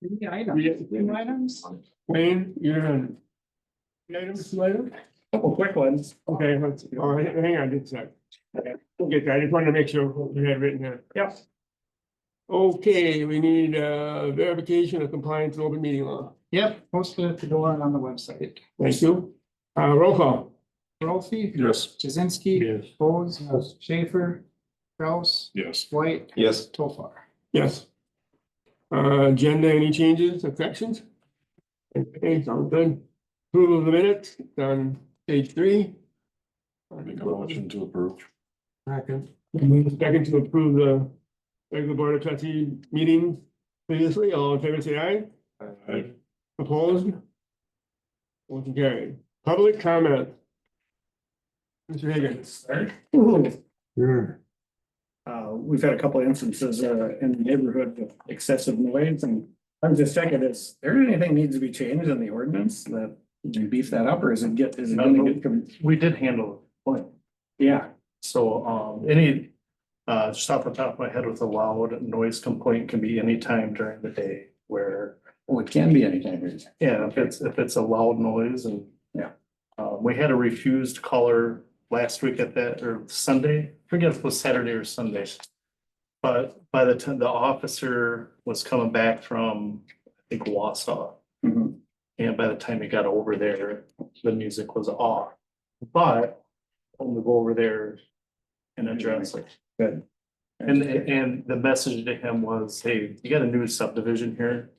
Any items? Wayne, you're on. Items, two items? Couple quick ones. Okay, all right, hang on just a sec. We'll get that. I just wanted to make sure you had written that. Yep. Okay, we need verification of compliance with open meeting law. Yep, posted at the door and on the website. Thank you. Roll call. Rolfie. Yes. Jazinski. Yes. Bose. Schaefer. Kraus. Yes. White. Yes. Tofar. Yes. Agenda, any changes or corrections? Okay, sounds good. Approval of the minutes on page 3. Make a motion to approve. Second. Move second to approve the regular board of trustee meeting previously. All in favor, say aye. Aye. Opposed? Motion carried. Public comment. Mr. Higgins. Sure. We've had a couple of instances in the neighborhood of excessive noise, and I'm just checking, is there anything needs to be changed in the ordinance that you beef that up, or is it gonna get? We did handle it. Yeah, So, just off the top of my head with a loud noise complaint can be any time during the day where, well, it can be anytime. yeah, if it's a loud noise and. Yeah. We had a refused caller last week at that, or Sunday, forget if it was Saturday or Sunday. But by the time the officer was coming back from, I think, Wausau. Mhm. And by the time he got over there, the music was off. But I'm gonna go over there and address it. Good. And the message to him was, hey, you got a new subdivision here.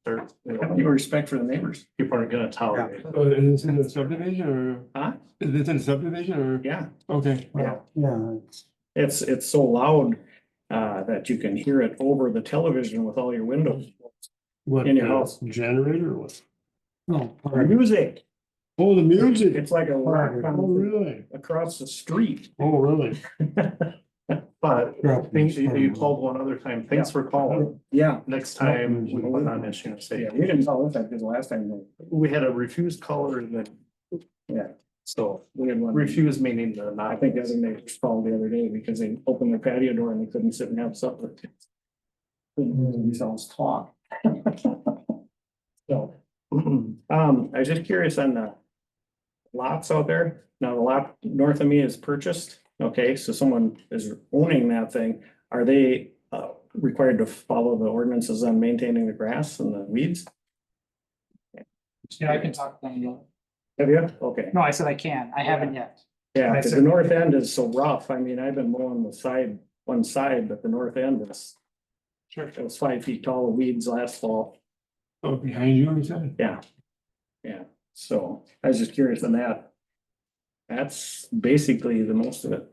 Or, Have you respect for the neighbors? people aren't gonna tolerate it. Oh, is this in the subdivision or? Huh? Is this in the subdivision or? Yeah, Okay. yeah. Yeah. It's so loud that you can hear it over the television with all your windows. What? In your house. Generator or what? No. Music, Oh, the music. it's like a rock Oh, concert really? across the street. Oh, really? But things you called one other time, thanks for calling. Yeah, Next time we put on issue and say, yeah, we didn't tell us that because last time, we had a refused caller and then. Yeah. So we had one. refused meaning the not. I think the other neighbors called the other day because they opened their patio door and they couldn't sit and have supper. Couldn't hear themselves talk. So, I was just curious on the lots out there. Now, the lot north of me is purchased. Okay, so someone is owning that thing. Are they required to follow the ordinances on maintaining the grass and the weeds? Yeah, I can talk to them. Have you? Okay. No, I said I can. I haven't yet. Yeah, I because said- the north end is so rough. I mean, I've been mowing the side, one side, but the north end is. Sure. It was 5 feet tall of weeds last fall. Oh, behind you, you said? Yeah. Yeah, so I was just curious on that. That's basically the most of it.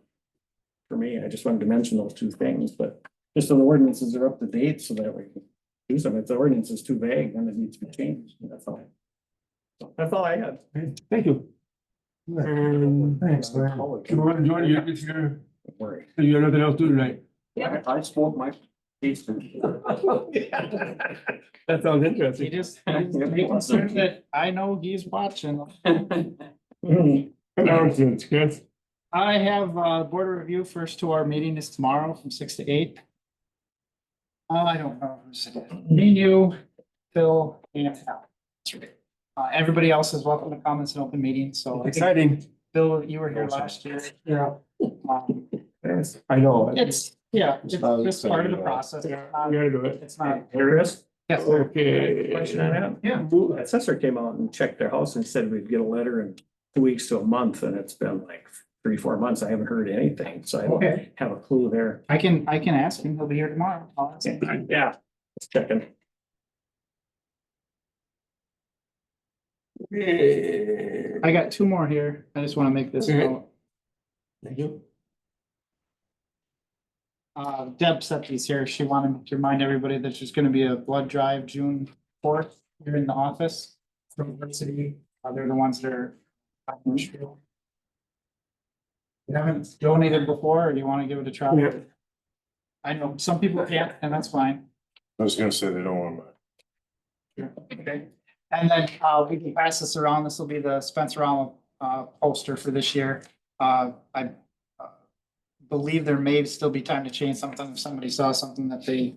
For me, I just wanted to mention those two things, but just so the ordinances are up to date so that we can do something. If the ordinance is too vague, then it needs to be changed. That's all. So that's all I had. Okay, thank you. Thanks, Jordan, you get your, Don't worry. you got nothing else to do tonight? I spoke my piece. That sounds He interesting. just, he's concerned that I know he's watching. Announcements, Chris. I have board review. First to our meeting is tomorrow from 6 to 8. I don't know. Me and you, Phil, and Al. Everybody else is welcome to comments in open meetings, so. I think, Exciting. Bill, you were here last year. Yeah. I know. It's, yeah, it's just part of the process. Yeah, we gotta do it. It's not. Chris? Yes, sir. Okay. Question on that? Yeah. The assessor came out and checked their house and said we'd get a letter in 2 weeks to a month, and it's been like 3-4 months. I haven't heard anything, so I don't Okay. have a clue there. I can ask him. He'll be here tomorrow. I'll ask him. Yeah, just checking. Okay. I got 2 more here. I just want to make this Okay. note. Thank you. Deb set these here. She wanted to remind everybody that there's gonna be a blood drive June 4th here in the office. From University, they're the ones that are. You haven't donated before, or do you want to give it a try? Yeah. I know some people can't, and that's fine. I was gonna say they don't want my. Okay. And then we can pass this around. This will be the Spencer Allen poster for this year. I believe there may still be time to change something if somebody saw something that they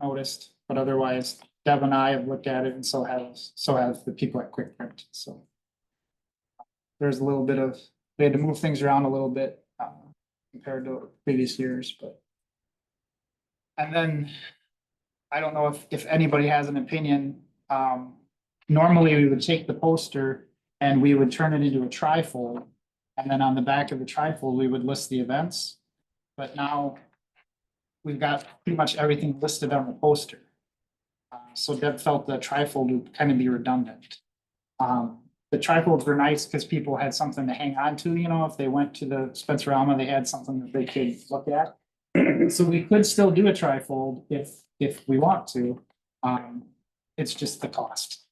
noticed, but otherwise Deb and I have looked at it and so have the people at Quick Print, so. There's a little bit of, we had to move things around a little bit, compared to previous years, but. And then, I don't know if anybody has an opinion, normally we would take the poster and we would turn it into a trifold. And then on the back of the trifold, we would list the events, but now. We've got pretty much everything listed on the poster. So Deb felt the trifold would kind of be redundant. The trifolds were nice because people had something to hang on to, you know, if they went to the Spencerama, they had something that they could look at. So we could still do a trifold if we want to. It's just the cost.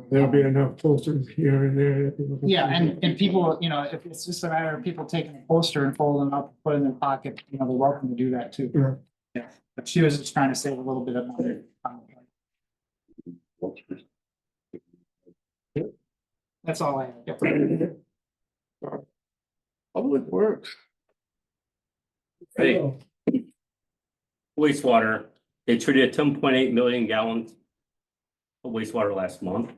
There'll be enough posters here and there. that people can- Yeah, and people, you know, if it's just a matter of people taking a poster and folding it up, put it in their pocket, you know, they're welcome to do that too. Yeah. Yeah, but she was just trying to save a little bit of money. That's all I have. Yep. Public Works. Hey. Wastewater, they treated 10.8 million gallons of wastewater last month.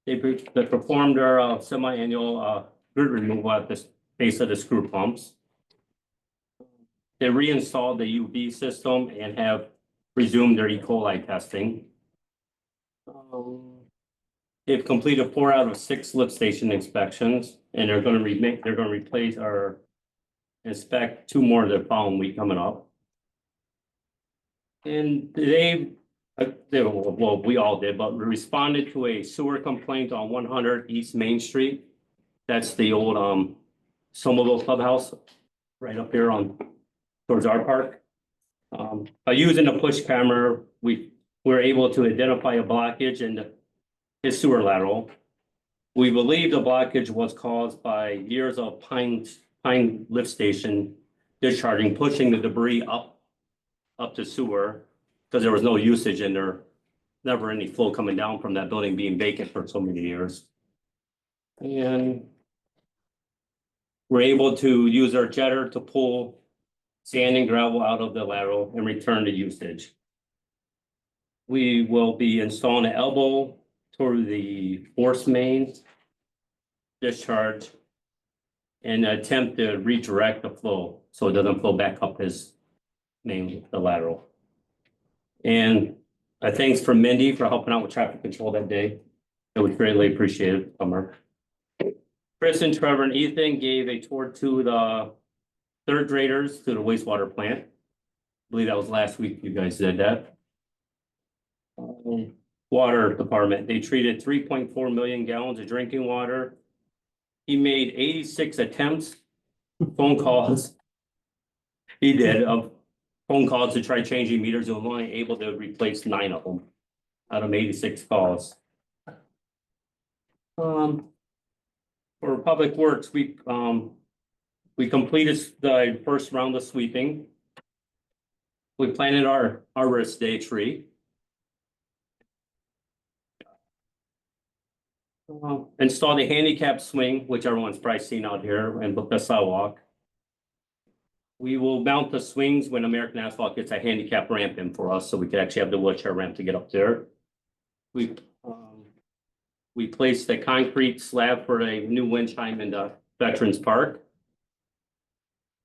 They performed their semi-annual grid removal at the base of the screw pumps. They reinstalled the UV system and have resumed their E. coli testing. They've completed 4 out of 6 lift station inspections, and they're gonna replace or inspect 2 more the following week coming up. And well, we all did, but we responded to a sewer complaint on 100 East Main Street. That's the old Somerville Clubhouse, right up here on towards our park. By using a push camera, we were able to identify a blockage in his sewer lateral. We believe the blockage was caused by years of pine lift station discharging, pushing the debris up to sewer, because there was no usage and there never any flow coming down from that building being vacant for so many years. And we're able to use our jetter to pull sand and gravel out of the lateral and return to usage. We will be installing an elbow toward the force main discharge and attempt to redirect the flow so it doesn't flow back up his main, the lateral. And thanks for Mindy for helping out with traffic control that day. It was greatly appreciated from her. Chris and Trevor and Ethan gave a tour to the 3rd graders to the wastewater plant. I believe that was last week you guys did that. Water department, they treated 3.4 million gallons of drinking water. He made 86 attempts, phone calls. He did of phone calls to try changing meters, and was only able to replace 9 of them out of 86 calls. For Public Works, we completed the first round of sweeping. We planted our Arborist Day tree. Installed a handicap swing, which everyone's probably seen out here, and booked a sidewalk. We will mount the swings when American Asphalt gets a handicap ramp in for us, so we can actually have the wheelchair ramp to get up there. We placed the concrete slab for a new wind chime in the Veterans Park.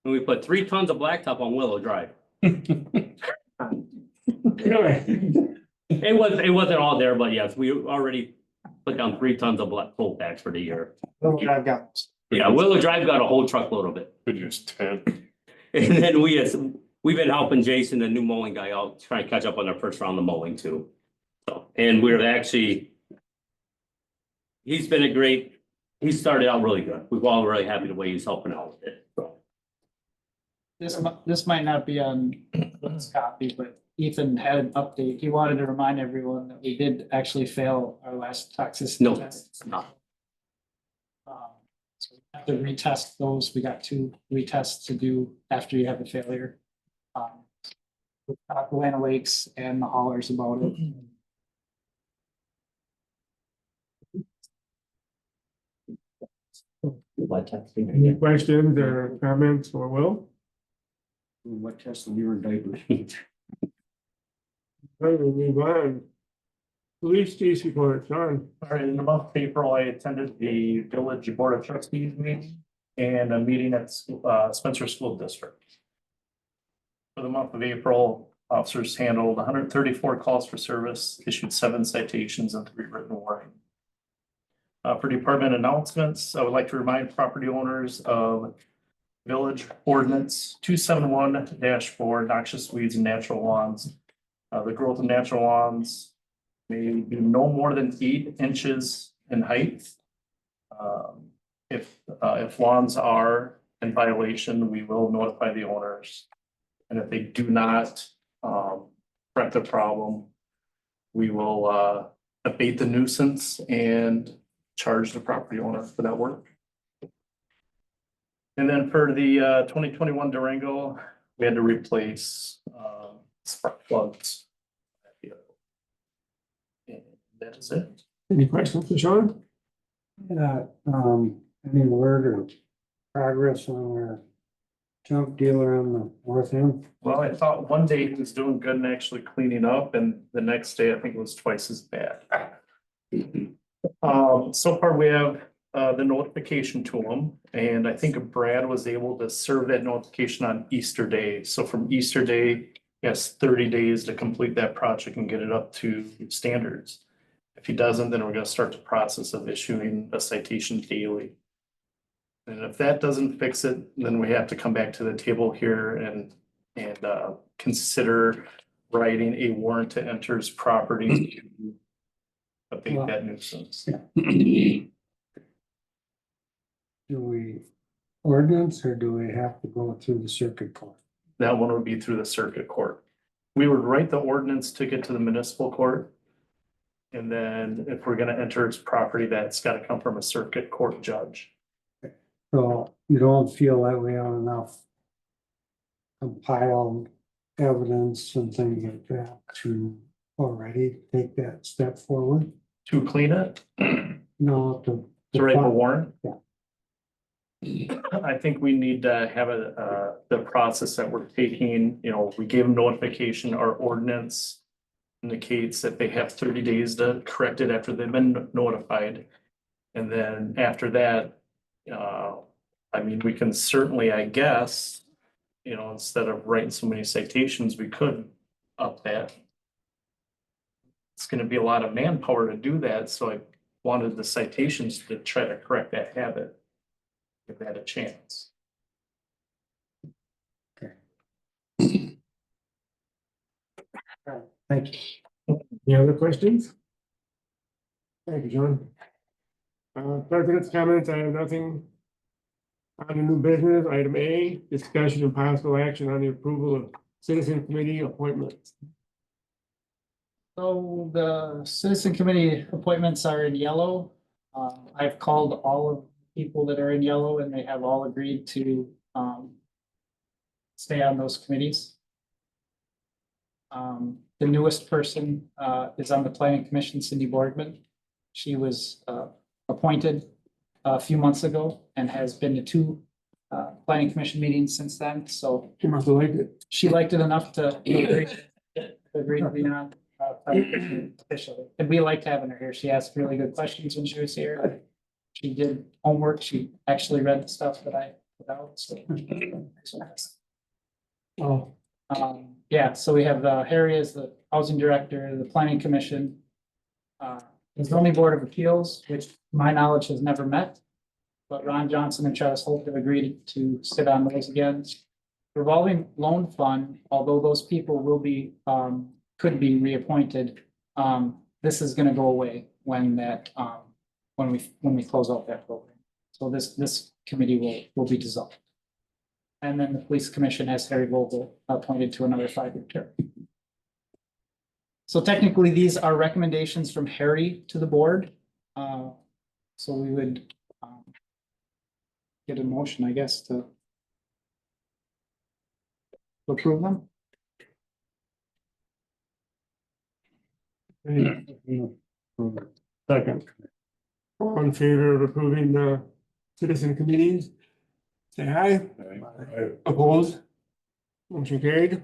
And we put 3 tons of blacktop on Willow Drive. It wasn't all there, but yes, we already put down 3 tons of black coal patch for the year. I've got. Yeah, Willow Drive got a whole truckload of it. Could use 10. And then we've been helping Jason, the new mowing guy, out trying to catch up on our first round of mowing too. So, and we're actually, he started out really good. We're all really happy the way he's helping out with it. So. This might not be on this copy, but Ethan had an update. He wanted to remind everyone that we did actually fail our last toxicity No, test. it's not. So we have to retest those. We got 2 retests to do after you have a failure. We talked to Atlanta Lakes and the haulers about it. Any questions or comments for Will? What test when you were in diapers? We'll move on. Police chief report, Sean. All right, in the month of April, I attended the village board of trustees meeting and a meeting at Spencer School District. For the month of April, officers handled 134 calls for service, issued 7 citations and 3 written warnings. For department announcements, I would like to remind property owners of Village Ordinance 271-4 noxious weeds and natural lawns. The growth of natural lawns may be no more than 8 inches in height. If lawns are in violation, we will notify the owners. And if they do not correct the problem, we will abate the nuisance and charge the property owner for that work. And then for the 2021 Durango, we had to replace spark plugs. And that is it. Any questions for Sean? Yeah, any word or progress on our junk dealer on the north end? Well, I thought one day he was doing good and actually cleaning up, and the next day I think it was twice as bad. So far we have the notification to him, and I think Brad was able to serve that notification on Easter Day. So from Easter Day, he has 30 days to complete that project and get it up to standards. If he doesn't, then we're gonna start the process of issuing a citation daily. And if that doesn't fix it, then we have to come back to the table here and consider writing a warrant to enter his property to abate that nuisance. Do we ordinance or do we have to go through the circuit court? That one would be through the circuit court. We would write the ordinance to get to the municipal court. And then if we're gonna enter his property, that's gotta come from a circuit court judge. So you don't feel that we have enough compiled evidence and things like that to already take that step forward? To clean it, No, to write the warrant? Yeah. I think we need to have the process that we're taking, you know, we gave them notification, our ordinance indicates that they have 30 days to correct it after they've been notified. And then after that, I mean, we can certainly, I guess, you know, instead of writing so many citations, we could up that. It's gonna be a lot of manpower to do that, so I wanted the citations to try to correct that habit. Give that a chance. Thank you. Any other questions? Thank you, John. President's comments, I have nothing. On the new business, item A, discussion and possible action on the approval of citizen committee appointments. So the citizen committee appointments are in yellow. I've called all of the people that are in yellow and they have all agreed to stay on those committees. The newest person is on the planning commission, Cindy Boardman. She was appointed a few months ago and has been to 2 planning commission meetings since then, so You must have liked it. she liked it enough to agree to be on planning commission officially. And we liked having her here. She asked really good questions when she was here. She did homework. She actually read the stuff that I put out, so. Oh, Yeah, so we have Harry as the housing director, the planning commission. The zoning board of appeals, which to my knowledge has never met. But Ron Johnson and Travis Holt have agreed to sit on those again. Revolving loan fund, although those people will be, could be reappointed. This is gonna go away when that, when we close out that program. So this committee will be dissolved. And then the police commission has Harry Vogel appointed to another 5-year term. So technically, these are recommendations from Harry to the board. So we would get a motion, I guess, to approve them. second. All in favor of approving the citizen committees? Say aye. Opposed? Motion carried.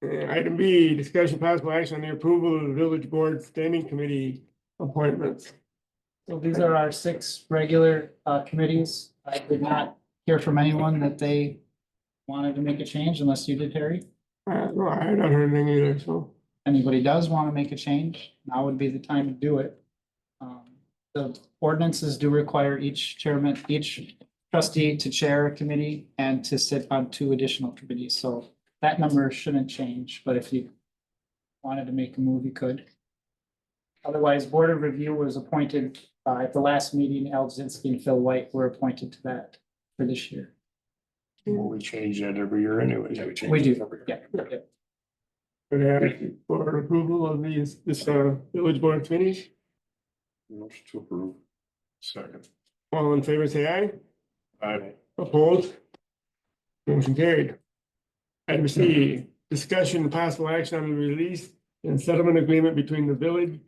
Item B, discussion possible action on the approval of the village board standing committee appointments. So these are our 6 regular committees. I did not hear from anyone that they wanted to make a change unless you did, Harry. No, I have not heard anything either, so. Anybody does want to make a change, now would be the time to do it. The ordinances do require each chairman, each trustee to chair a committee and to sit on 2 additional committees, so that number shouldn't change, but if you wanted to make a move, you could. Otherwise, Board of Review was appointed at the last meeting. Al Zinsky and Phil White were appointed to that for this year. Well, we change that every year anyway. We do, yeah. Could I ask for approval of this village board committee? Motion to approve. Second. All in favor, say aye. Aye. Opposed? Motion carried. Item C, discussion and possible action on the release and settlement agreement between the village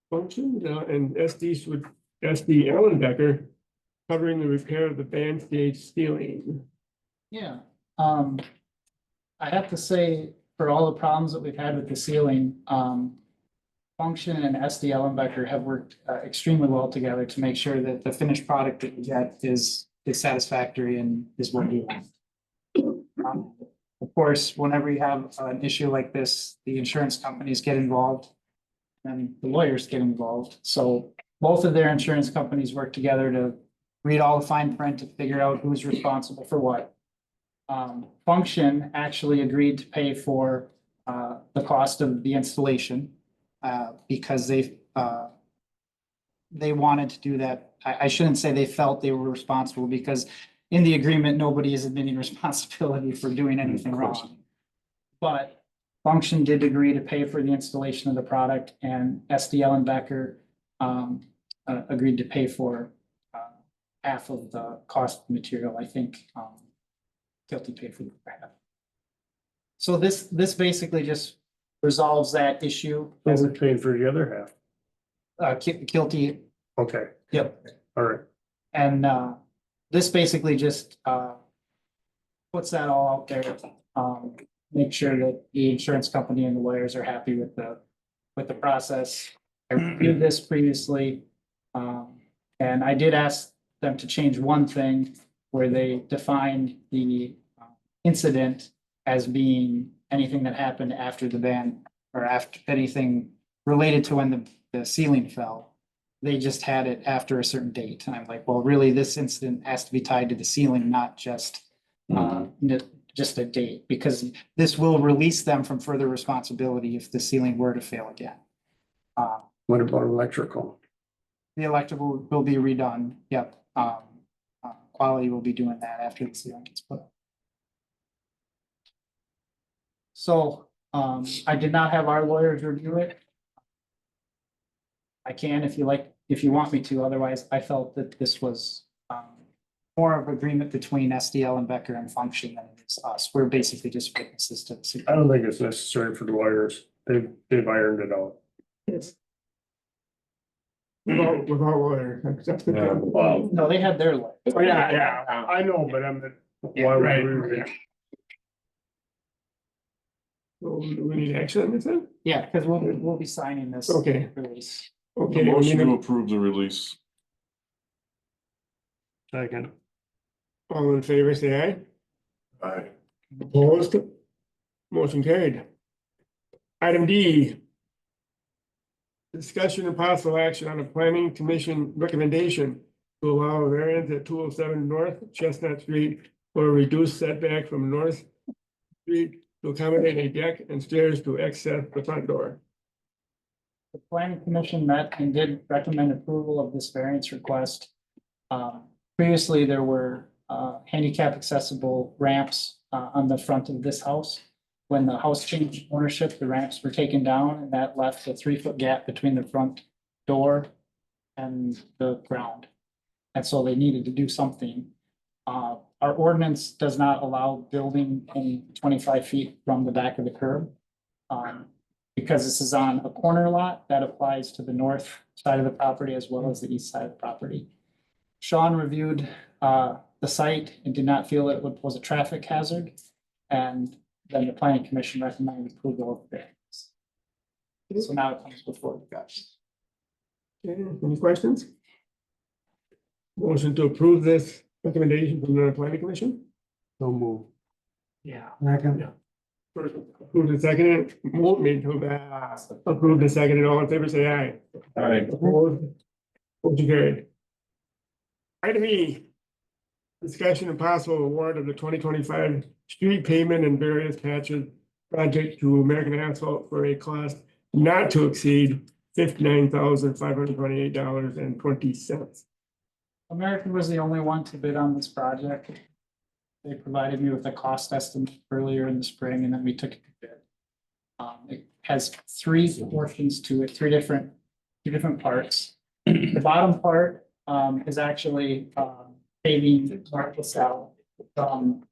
function and SD Ellenbecker covering the repair of the band stage ceiling. Yeah, I have to say, for all the problems that we've had with the ceiling, Function and SD Ellenbecker have worked extremely well together to make sure that the finished product that we get is satisfactory and is what we want. Of course, whenever you have an issue like this, the insurance companies get involved and the lawyers get involved. So both of their insurance companies work together to read all the fine print to figure out who's responsible for what. Function actually agreed to pay for the cost of the installation because they wanted to do that. I shouldn't say they felt they were responsible because in the agreement, nobody is admitting responsibility for doing anything wrong. But Function did agree to pay for the installation of the product, and SD Ellenbecker agreed to pay for half of the cost of material. I think Kilty paid for the half. So this basically just resolves that issue. Who's paying for the other half? Kilty, Okay, yep. all right. And this basically just puts that all out there. Make sure that the insurance company and the lawyers are happy with the process. I reviewed this previously. And I did ask them to change one thing where they defined the incident as being anything that happened after the ban or after anything related to when the ceiling fell. They just had it after a certain date. And I'm like, well, really, this incident has to be tied to the ceiling, not just just a date, because this will release them from further responsibility if the ceiling were to fail again. What about electrical? The electrical will be redone. Yep. Quality will be doing that after the ceiling gets put up. So I did not have our lawyers review it. I can if you like, if you want me to. Otherwise, I felt that this was more of agreement between SD Ellenbecker and Function than it is us. We're basically just witnesses to the. I don't think it's necessary for the lawyers. They've ironed it out. Yes. Without lawyers. That's the Yeah, thing. well, No, they had their lawyer. oh, yeah, I know, but why right. would we? So do we need action on this then? Yeah, because we'll be signing this. Okay. Release. Okay. The we motion need to a- approve the release. Second. All in favor, say aye. Aye. Opposed? Motion carried. Item D. Discussion and possible action on a planning commission recommendation to allow a variance at 207 North Chestnut Street for a reduced setback from North Street to accommodate a deck and stairs to access the front door. The planning commission met and did recommend approval of this variance request. Previously, there were handicap accessible ramps on the front of this house. When the house changed ownership, the ramps were taken down and that left a 3-foot gap between the front door and the ground. And so they needed to do something. Our ordinance does not allow building any 25 feet from the back of the curb. Because this is on a corner lot, that applies to the north side of the property as well as the east side of the property. Sean reviewed the site and did not feel that it was a traffic hazard. And then the planning commission recommended approval of the variance. So now it comes before you guys. Okay, any questions? Motion to approve this recommendation from the planning commission? So move. Yeah. Second. First, approved and seconded, won't mean to, approved and seconded, all in favor, say aye. Aye. Opposed? Motion carried. Item E. Discussion and possible award of the 2025 street pavement and various patches project to American Asphalt for a cost not to exceed $59,528.20. American was the only one to bid on this project. They provided me with a cost estimate earlier in the spring, and then we took it to bid. It has three portions to it, three different parts. The bottom part, is actually, paving North to South from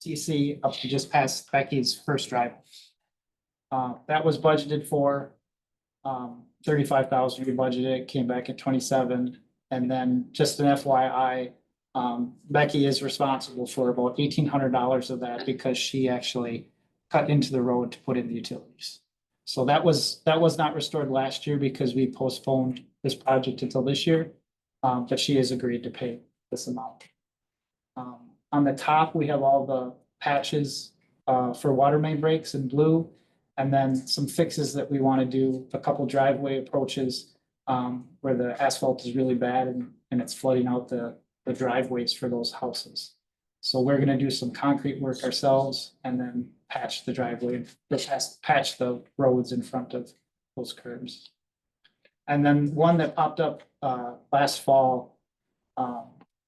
TC up to just past Becky's first drive. That was budgeted for, 35,000, we budgeted, it came back at 27. And then just an FYI, Becky is responsible for about $1,800 of that because she actually cut into the road to put in the utilities. So that was not restored last year because we postponed this project until this year. But she has agreed to pay this amount. On the top, we have all the patches for water main breaks in blue. And then some fixes that we want to do, a couple driveway approaches where the asphalt is really bad and it's flooding out the driveways for those houses. So we're gonna do some concrete work ourselves and then patch the driveway, patch the roads in front of those curbs. And then one that popped up last fall,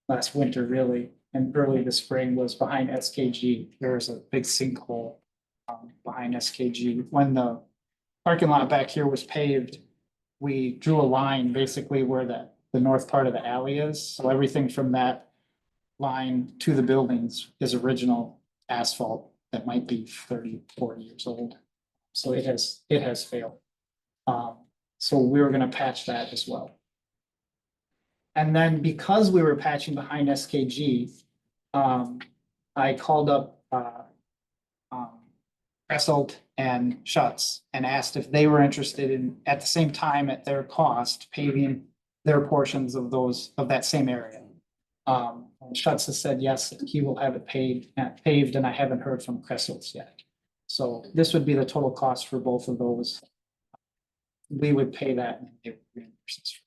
last winter really, and early this spring was behind SKG. There was a big sinkhole behind SKG. When the parking lot back here was paved, we drew a line basically where the north part of the alley is. So everything from that line to the buildings is original asphalt that might be 30, 40 years old. So it has failed. So we were gonna patch that as well. And then because we were patching behind SKG, I called up Cresselt and Schutz and asked if they were interested in, at the same time, at their cost, paving their portions of that same area. And Schutz has said yes, he will have it paved, and I haven't heard from Cresselt's yet. So this would be the total cost for both of those. We would pay that. And they would reimburse us.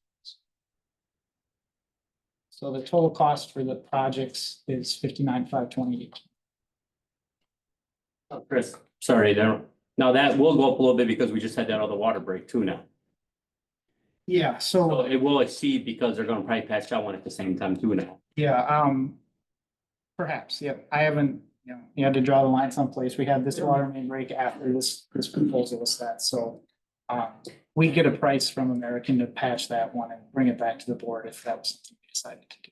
So the total cost for the projects is $59,528. Chris, sorry, now that will go up a little bit because we just had that other water break too now. Yeah, So so, it will exceed because they're gonna probably patch that one at the same time too now. yeah, perhaps, yep, I haven't, you had to draw the line someplace. We had this water main break after this proposal was set, so. We get a price from American to patch that one and bring it back to the board if that was something we decided to do.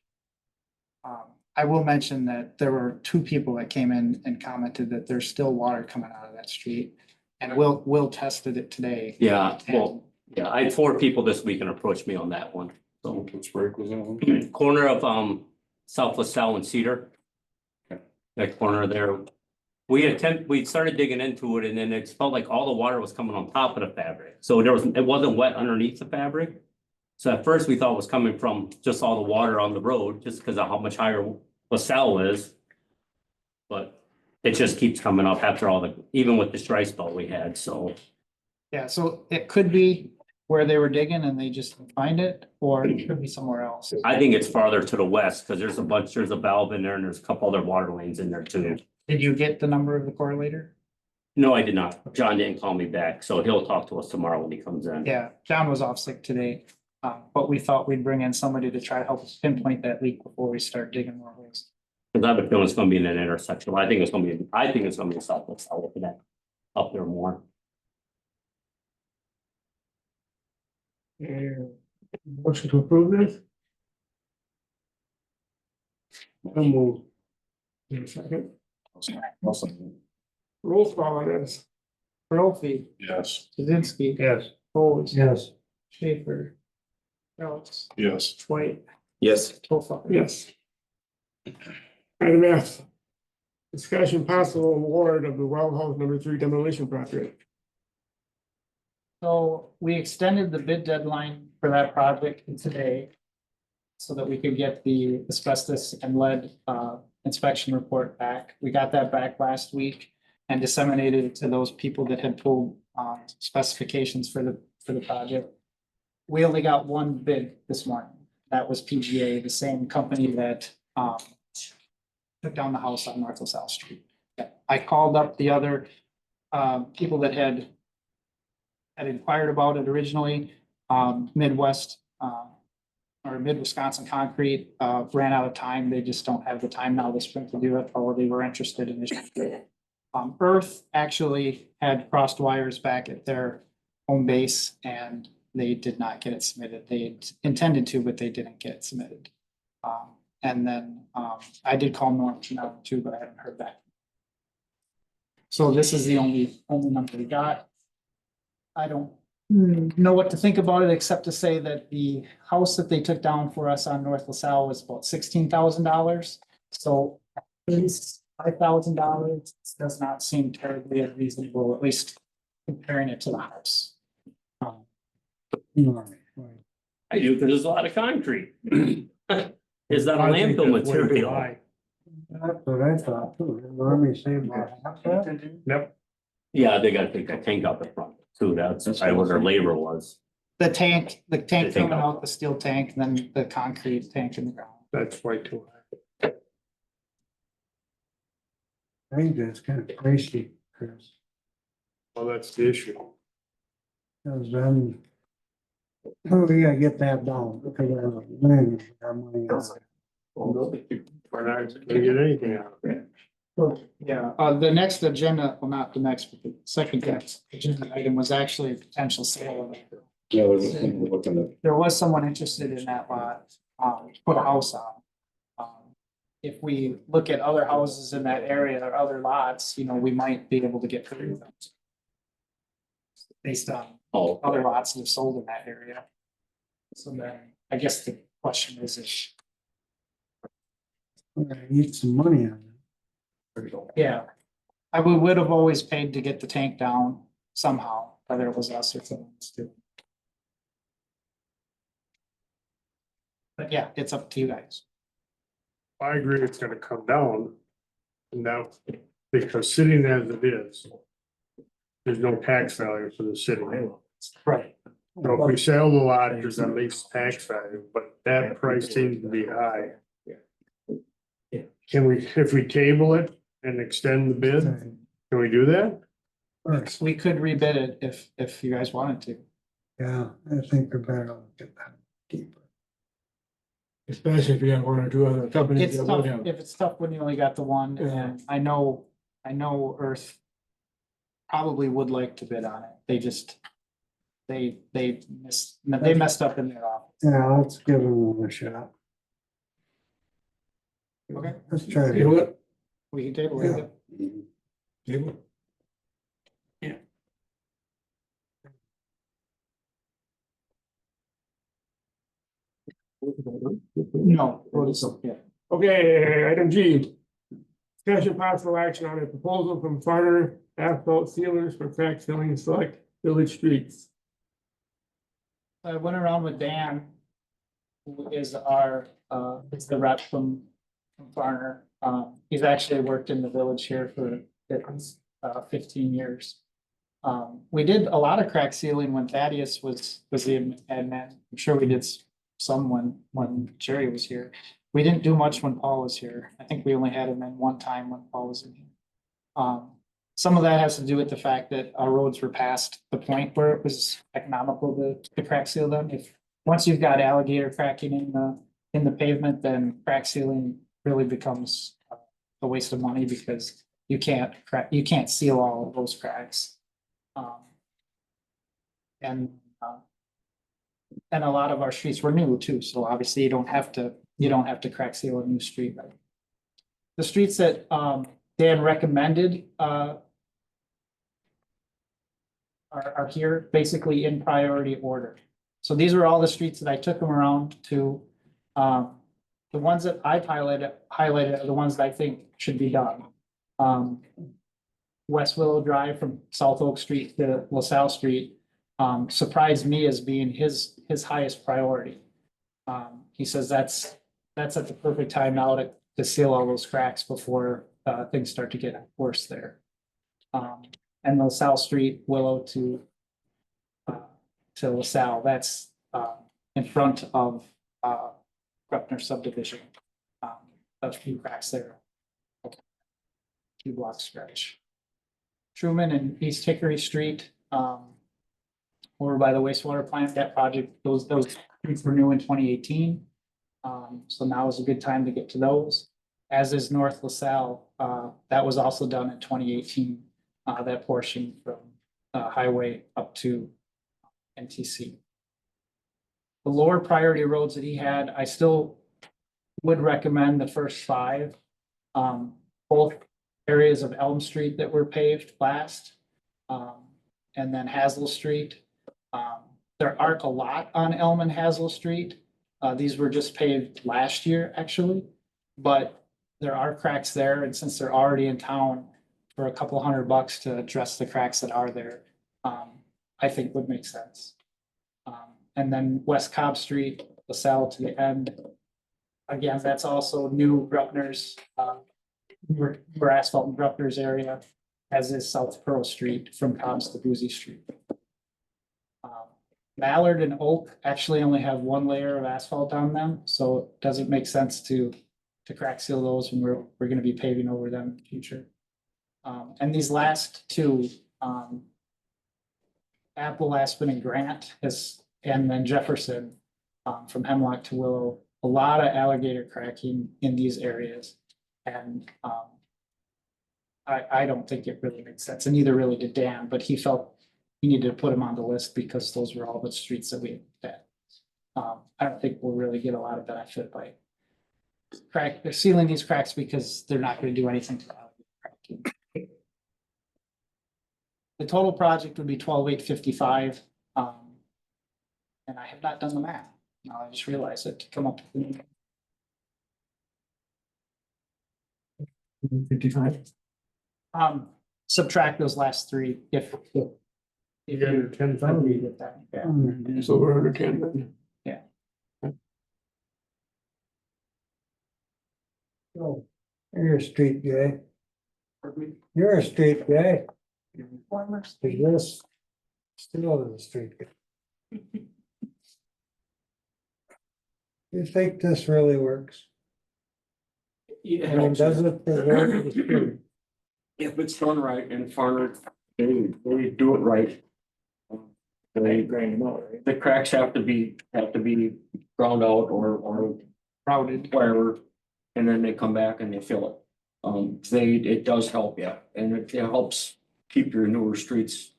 I will mention that there were two people that came in and commented that there's still water coming out of that street. And Will tested it today. Yeah, well, yeah, I had 4 people this week and approached me on that one. So Which break was that? corner of South LaSalle and Cedar. That corner there. We started digging into it and then it felt like all the water was coming on top of the fabric. So it wasn't wet underneath the fabric. So at first we thought it was coming from just all the water on the road, just because of how much higher LaSalle is. But it just keeps coming up after even with this dry spell we had, so. Yeah, so it could be where they were digging and they just didn't find it, or it could be somewhere else. I think it's farther to the west, because there's a valve in there and there's a couple other water lanes in there too. Did you get the number of the correlator? No, I did not. John didn't call me back, so he'll talk to us tomorrow when he comes in. Yeah, John was off sick today, but we thought we'd bring in somebody to try to help us pinpoint that leak before we start digging more holes. Because I have a feeling it's gonna be in an intersection. I think it's gonna be South LaSalle looking at up there more. And motion to approve this? So move. In a second. Roll call on this. Brophy, Yes. Kazinsky. Yes. Folds. Yes. Schaefer. Phelps. Yes. White. Yes. Tofa. Yes. Item F. Discussion possible award of the well house number 3 demolition project. So we extended the bid deadline for that project today. So that we could get the asbestos and lead inspection report back. We got that back last week and disseminated it to those people that had pulled specifications for the project. We only got one bid this morning. That was PGA, the same company that took down the house on North LaSalle Street. I called up the other people that had inquired about it originally, Midwest or Mid-Wisconsin Concrete ran out of time. They just don't have the time now this spring to do it, although they were interested in this. Earth actually had crossed wires back at their home base and they did not get it submitted. They intended to, but they didn't get it submitted. And then I did call Norm now too, but I haven't heard back. So this is the only number we got. I don't know what to think about it, except to say that the house that they took down for us on North LaSalle was about $16,000. So at least $5,000 does not seem terribly unreasonable, at least comparing it to the house. I do, because there's a lot of concrete. Is that a I think landfill that's way too material? high. That's what I thought too. Normally say about half that. Yep, Yeah, they gotta take that tank out the front too. That's probably what their labor was. The tank tank coming out. out, the steel tank, and then the concrete tank in the ground. that's way too high. I think that's kind of crazy, Chris. Well, that's the issue. Cause then. Oh, we gotta get that down, because our land, our money. We're not gonna get anything out of it. Yeah, the next agenda, well, not the next, but the second next agenda item was actually a potential sale of it. Yeah, we're looking at. There was someone interested in that lot, to put a house on. If we look at other houses in that area or other lots, you know, we might be able to get rid of them. Based on Oh, other lots that have sold in that area. So then, I guess the question is, We're gonna need some money on yeah. We would have always paid to get the tank down somehow, whether it was us or someone else too. But yeah, it's up to you guys. I agree it's gonna come down. Now, because sitting as it is. There's no tax value for the city. Right. So if we sell the lot, there's at least tax value, but that price seems to be high. Can we, if we table it and extend the bid, that. can we do that? First, We could rebid it if you guys wanted to. yeah, I think we're better off get that deeper. Especially if you have one or two other companies. It's that tough, would have. if it's tough when you only got the one, and I know Earth probably would like to bid on it. They just, they messed up in their office. Yeah, let's give them a shot. Okay. Let's try Table to. it, We can table Yeah. it. table it. No, yeah. Okay, item G. Discussion possible action on a proposal from Farner Asphalt Sealers for crack filling select village streets. I went around with Dan, who is is the rep from Farner. He's actually worked in the village here for at least 15 years. We did a lot of crack sealing when Thaddeus was the admin. I'm sure we did some when Jerry was here. We didn't do much when Paul was here. I think we only had him in one time when Paul was in here. Some of that has to do with the fact that our roads were past the point where it was economical to crack seal them. Once you've got alligator cracking in the pavement, then crack sealing really becomes a waste of money because you can't seal all of those cracks. And a lot of our streets were new too, so obviously you don't have to crack seal a new street. Right? The streets that Dan recommended are here basically in priority order. So these are all the streets that I took them around to. The ones that I've highlighted are the ones that I think should be done. West Willow Drive from South Oak Street to LaSalle Street, surprised me as being his highest priority. He says that's at the perfect time now to seal all those cracks before, things start to get worse there. And LaSalle Street, Willow to LaSalle, that's, in front of, Bruckner subdivision. A few cracks there. 2 block stretch. Truman and East Hickory Street, over by the wastewater plant, that project, those streets were new in 2018. So now is a good time to get to those, as is North LaSalle, that was also done in 2018. That portion from, highway up to NTC. The lower priority roads that he had, I still would recommend the first 5. Both areas of Elm Street that were paved last. And then Hazel Street. There aren't a lot on Elm and Hazel Street. These were just paved last year, actually. But there are cracks there, and since they're already in town for a couple $100 to address the cracks that are there, I think would make sense. And then West Cobb Street, LaSalle to the end. Again, that's also new Bruckner's, we're asphalt in Bruckner's area, as is South Pearl Street from Cobb's to Boozy Street. Mallard and Oak actually only have 1 layer of asphalt on them, so it doesn't make sense to crack seal those when we're gonna be paving over them in the future. And these last 2, Apple, Aspen, and Grant, and then Jefferson, from Hemlock to Willow, a lot of alligator cracking in these areas. And I don't think it really makes sense, and neither really did Dan, but he felt he needed to put them on the list because those were all the streets that we had. I don't think we'll really get a lot of benefit by they're sealing these cracks because they're not going to do anything to alligator cracking. The total project would be 12,855. And I have not done the math. Now I just realized it to come up with the 55. subtract those last 3 if You got under 10,000. agree with that. Yeah. So we're under 10 then. So, you're a street guy. You're a street guy. Yes. Still is a street guy. You think this really works? I mean, does it preserve the street? If it's done right and farmers, they do it right. They grind them out, right? The cracks have to be ground out or Routed. whatever, and then they come back and they fill it. It does help, yeah, and it helps keep your newer streets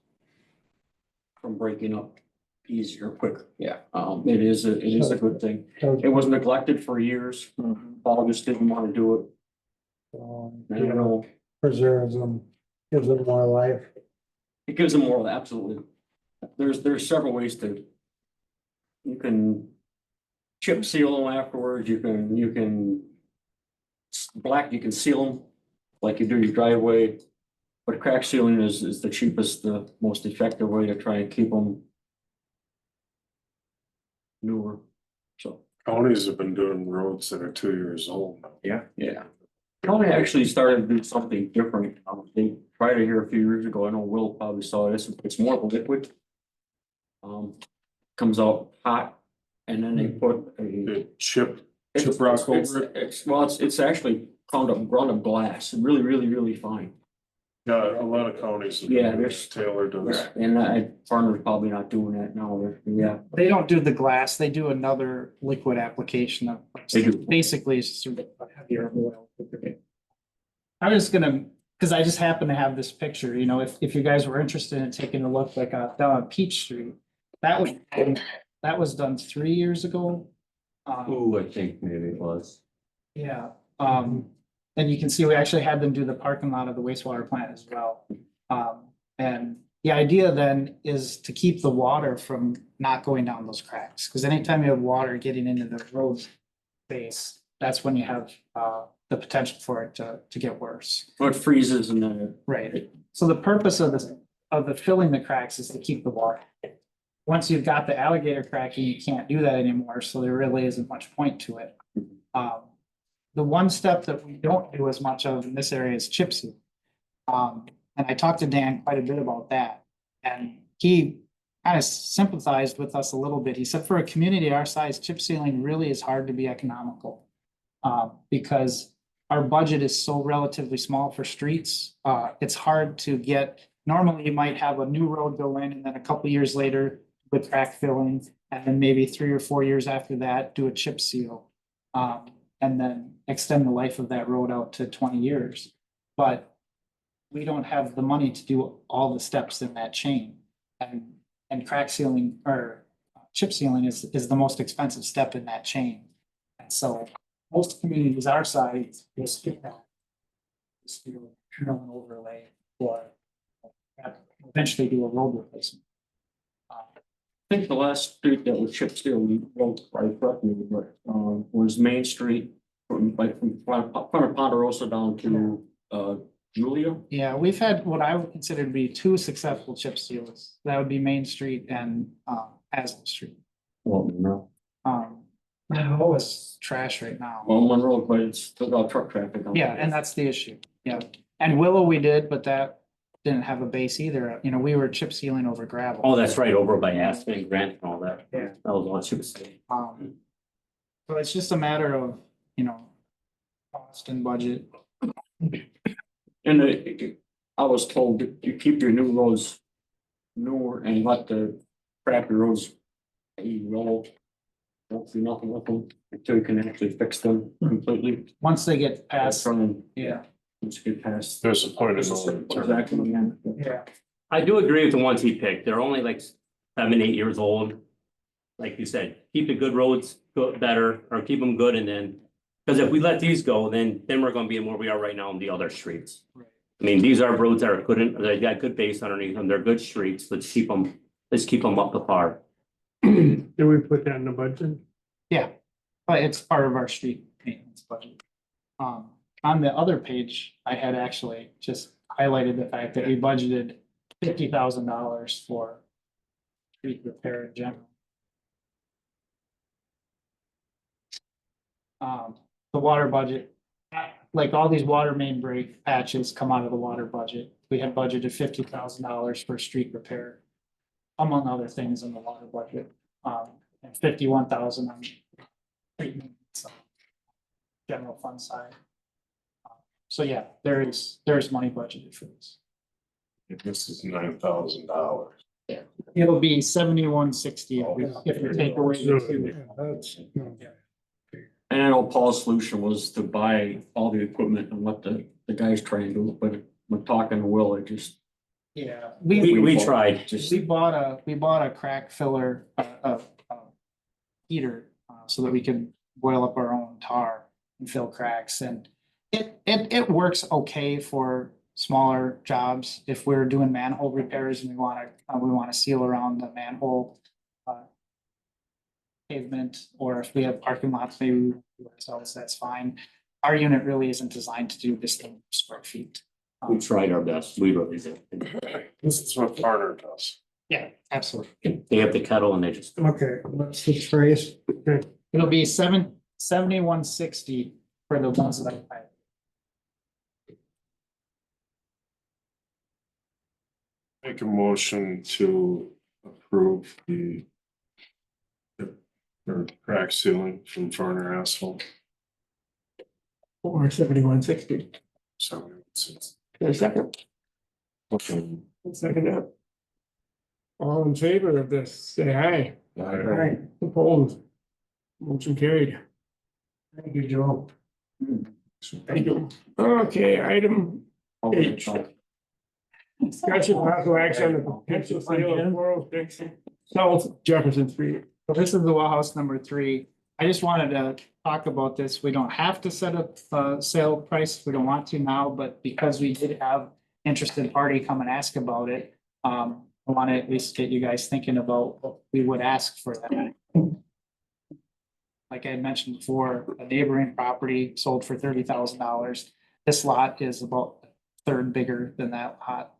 from breaking up easier, quicker, yeah. It is a good thing. So, It was neglected for years. Paul just didn't want to do it. I don't know. preserves them, gives them more life. It gives them more, absolutely. There's several ways you can chip seal them afterwards, you can you can seal them like you do your driveway. But crack sealing is the cheapest, the most effective way to try and keep them newer, so. Counties have been doing roads that are 2 years old. Yeah. County actually started to do something different. They tried it here a few years ago. I know Will probably saw this. It's more of a liquid. Comes out hot and then they put a. The chip It's rock over it? it's actually ground up glass, really fine. Yeah, a lot of counties. have Yeah, been there's- Taylor does. And farmers probably not doing that now. Yeah. They don't do the glass, they do another liquid application of. They do. Basically, it's just a heavier oil. I was gonna, cause I just happen to have this picture, you know, if you guys were interested in taking a look like down on Peach Street. That was done 3 years ago. Ooh, I think maybe it was. Yeah, and you can see we actually had them do the parking lot of the wastewater plant as well. And the idea then is to keep the water from not going down those cracks, because anytime you have water getting into the road base, that's when you have the potential for it to get worse. So it freezes and then. Right, so the purpose of this, of the filling the cracks is to keep the water. Once you've got the alligator cracking, you can't do that anymore, so there really isn't much point to it. The one step that we don't do as much of in this area is chip seal. And I talked to Dan quite a bit about that, and he kind of sympathized with us a little bit. He said, for a community our size, chip sealing really is hard to be economical. Because our budget is so relatively small for streets, it's hard to get, normally you might have a new road go in and then a couple years later with crack filling, and then maybe 3 or 4 years after that, do a chip seal. And then extend the life of that road out to 20 years. But we don't have the money to do all the steps in that chain. And crack sealing or chip sealing is the most expensive step in that chain. And so most communities our size will skip that. Just do an overlay or eventually do a road replacement. I think the last street that was chip seal, we won't probably correct me, but was Main Street from front of Ponderosa down to Julia. Yeah, we've had what I would consider to be 2 successful chip seals. That would be Main Street and Haslam Street. Well, no. Oh, it's trash right now. Well, Monroe, but it's still got truck traffic. on Yeah, it. and that's the issue. Yeah, and Willow we did, but that didn't have a base either. You know, we were chip sealing over gravel. Oh, that's right, over by Aspen, Grant and all that. Yeah. That was what she was saying. So it's just a matter of, you know, cost and budget. And I was told that you keep your new roads newer and let the crappy roads, you roll. Don't do nothing with them until you can actually fix them completely. Once they get past, From, yeah, once you get past. There's a point of no return. Exactly, yeah. yeah. I do agree with the ones he picked. They're only like 7, 8 years old. Like you said, keep the good roads better or keep them good and then, because if we let these go, then we're gonna be where we are right now on the other streets. Right. I mean, these are roads that are good, they got good base underneath them. They're good streets. Let's keep them up to par. Did we put that in the budget? Yeah, but it's part of our street maintenance budget. On the other page, I had actually just highlighted the fact that we budgeted $50,000 for street repair in general. The water budget, like all these water main break patches come out of the water budget. We had budgeted $50,000 for street repair, among other things in the water budget. And 51,000 on treatment, so general fund side. So yeah, there's money budgeted for this. This is $9,000. It'll be 7160 if you take away the two. That's, And I know Paul's solution was to buy all the equipment and let the guys try and do it, but when talking to Will, it just. Yeah, We tried, just. we bought a crack filler, heater, so that we could boil up our own tar and fill cracks, and it works okay for smaller jobs. If we're doing manhole repairs and we wanna seal around the manhole pavement, or if we have parking lots, maybe we do ourselves, that's fine. Our unit really isn't designed to do this thing square feet. We tried our best, we really did. This is what Farner does. Yeah, absolutely. They have the kettle and they just. okay, let's switch phrase. It'll be 7160 for the ones that I. Make a motion to approve the or crack sealing from Farner Asphalt. Or 7160. So it's. A second, Okay. second that. All in favor of this, say aye. Aye. Opposed. Motion carried. Thank you, Joe. Thank you. Okay, item H. Discussion possible action on the potential sale of 406 South Jefferson Street. So this is the well house number 3. I just wanted to talk about this. We don't have to set up a sale price. We don't want to now, but because we did have interested party come and ask about it, I want to at least get you guys thinking about what we would ask for that. like I had mentioned before, a neighboring property sold for $30,000. This lot is about a third bigger than that lot.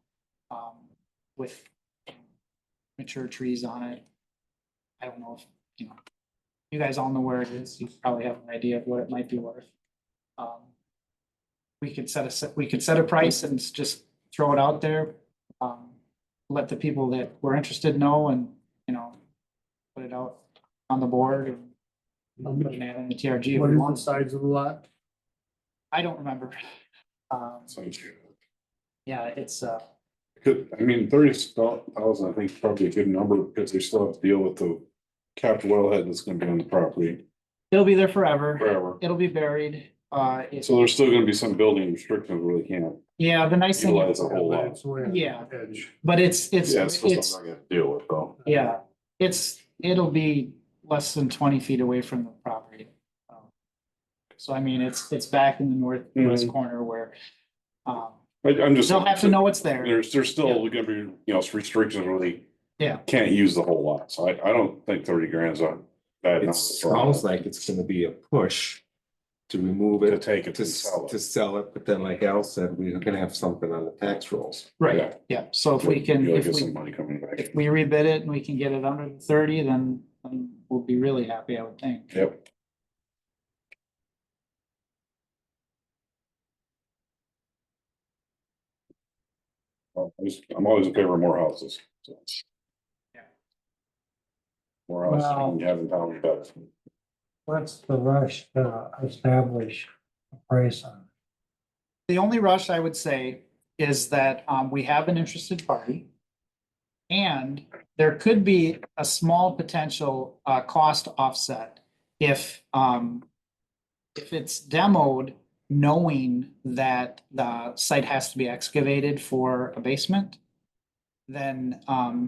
With mature trees on it. I don't know if, you guys all know where it is. You probably have an idea of what it might be worth. We could set a price and just throw it out there. Let the people that were interested know and, put it out on the board and put an ad in the TRG. if What we is want. the size of the lot? I don't remember. Sounds good. Yeah, it's, I mean, 30,000, I think is probably a good number because they still have to deal with the capped wellhead that's gonna be on the property it'll be there forever. forever. It'll be buried. So there's still gonna be some building restrictions where they can't Yeah, the nice thing, utilize a whole lot. It's way on the Yeah. Edge. but it's, Yeah, it's still it's, something I'm gonna deal with though. yeah, it'll be less than 20 feet away from the property. So I mean, it's back in the northwest corner where, I'm just. they'll have to know it's there. There's still gonna be, restrictions where they Yeah. can't use the whole lot. So I don't think 30 grand's a bad number. It sounds like it's gonna be a push to remove To it, take it to, to sell to it. sell it, but then like Al said, we're gonna have something on the tax rolls. Right, yeah, so if we can, You'll if get some we, money coming back. if we rebid it and we can get it under the 30, then we'll be really happy, I would think. Yep. Well, I'm always in favor of more houses. So. Yeah. More houses Well- you have in town, the better. What's the rush to establish a price on The only rush I would say is that we have an interested party. And there could be a small potential cost offset if it's demoed, knowing that the site has to be excavated for a basement. Then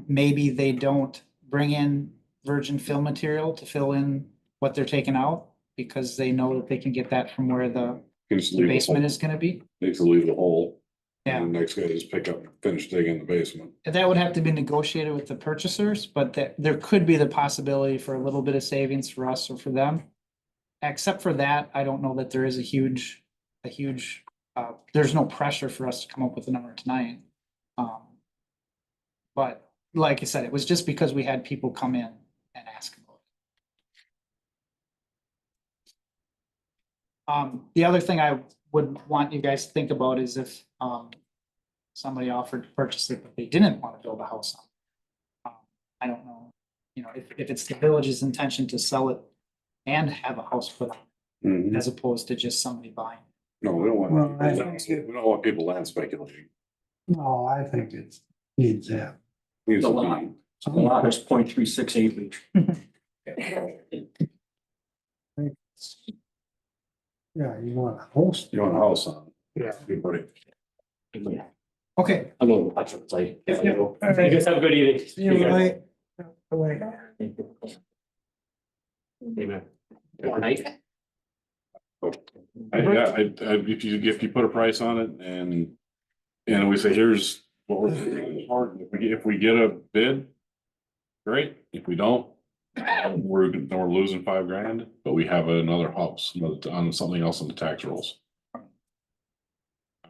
maybe they don't bring in virgin fill material to fill in what they're taking out, because they know that they can get that from where the You can just leave the basement hole. is gonna be. They can leave the hole. Yeah. And the next guy just pick up, and finish digging the basement. That would have to be negotiated with the purchasers, but there could be the possibility for a little bit of savings for us or for them. Except for that, I don't know that there is a huge, there's no pressure for us to come up with a number tonight. But like I said, it was just because we had people come in and ask about it. The other thing I would want you guys to think about is if, somebody offered to purchase it, but they didn't want to build a house on. I don't know, if it's the village's intention to sell it and have a house put on, Mhm. as opposed to just somebody buying. No, we don't Well, I want, think we don't want people land speculating. No, I think it needs that. Needs The to lot. be- So the lot is 0.36 acres. Yeah, you want a host. You want a house on. Yeah. Everybody. Okay, I'm going to watch it, like, Yeah. you guys have a good evening. You might, like, Amen. Good night. If you put a price on it and we say, here's what we're, if we get a bid, great. If we don't, we're losing $5,000, but we have another house on something else on the tax rolls. I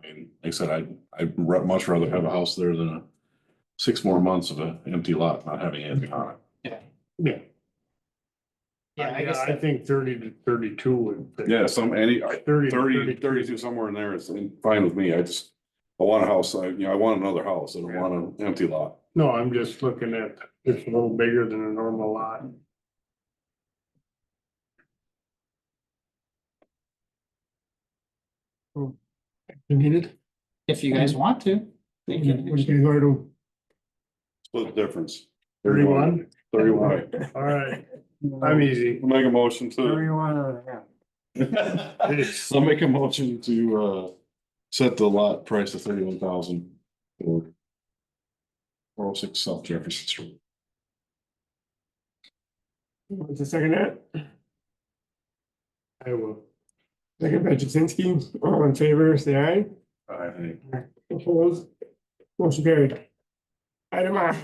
mean, like I said, I'd much rather have a house there than 6 more months of an empty lot, not having anything on it. Yeah. yeah, I guess, I think 30 to 32 would. be- Yeah, 30 to 30, 32, somewhere in there is fine with me. I want a house, I want another house. I don't want an empty lot. No, I'm just looking at, it's a little bigger than a normal lot. You need it? if you guys want to. they can- What you guys want to Split the difference. do? 31? 31. All right, I'm easy. Make a motion whatever to, you want to have. I'll make a motion to, set the lot price of 31,000 for 406 South Jefferson Street. What's the second that? I will. Second by Jasinski, all in favor, say aye. I think. Opposed? Motion carried. Item I.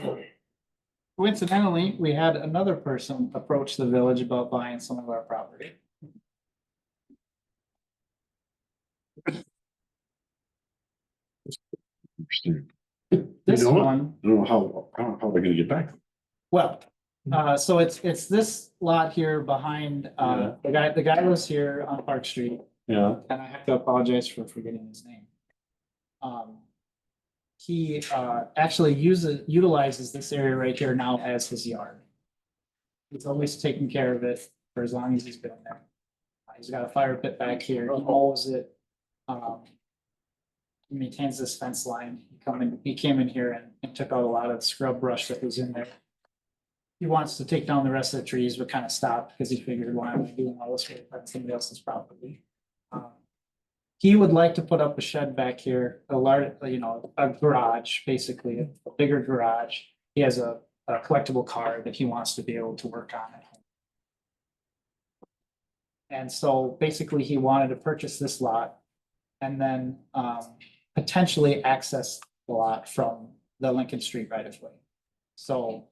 Coincidentally, we had another person approach the village about buying some of our property. Interesting. This know what? one, I don't know how they're gonna get back. well, so it's this lot here behind, the guy lives here on Park Street, Yeah. and I have to apologize for forgetting his name. He actually utilizes this area right here now as his yard. He's always taken care of it for as long as he's been there. He's got a fire pit back here, he mows it. He maintains this fence line, he came in here and took out a lot of scrub brush that was in there. He wants to take down the rest of the trees, but kind of stopped because he figured, why am I doing all this work on somebody else's property? He would like to put up a shed back here, a large, a garage, basically, a bigger garage. He has a collectible car that he wants to be able to work on at home. And so basically, he wanted to purchase this lot and then potentially access the lot from the Lincoln Street right of way. So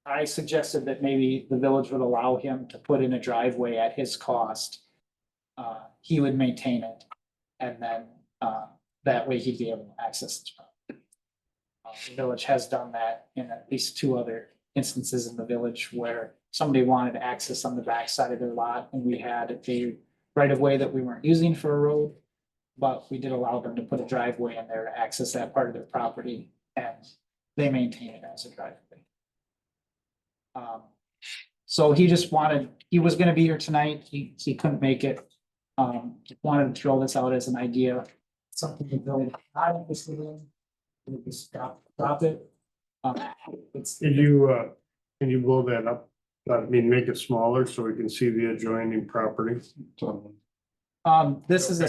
I suggested that maybe the village would allow him to put in a driveway at his cost. He would maintain it, and then that way he'd be able to access this property. The village has done that in at least 2 other instances in the village where somebody wanted access on the back side of their lot, and we had a right of way that we weren't using for a road. But we did allow them to put a driveway in there to access that part of their property, and they maintain it as a driveway. So he just he was gonna be here tonight, he couldn't make it. Wanted to throw this out as an idea, something the village not interested in. We just stop it. Can you blow that up? I mean, make it smaller so we can see the adjoining property. This is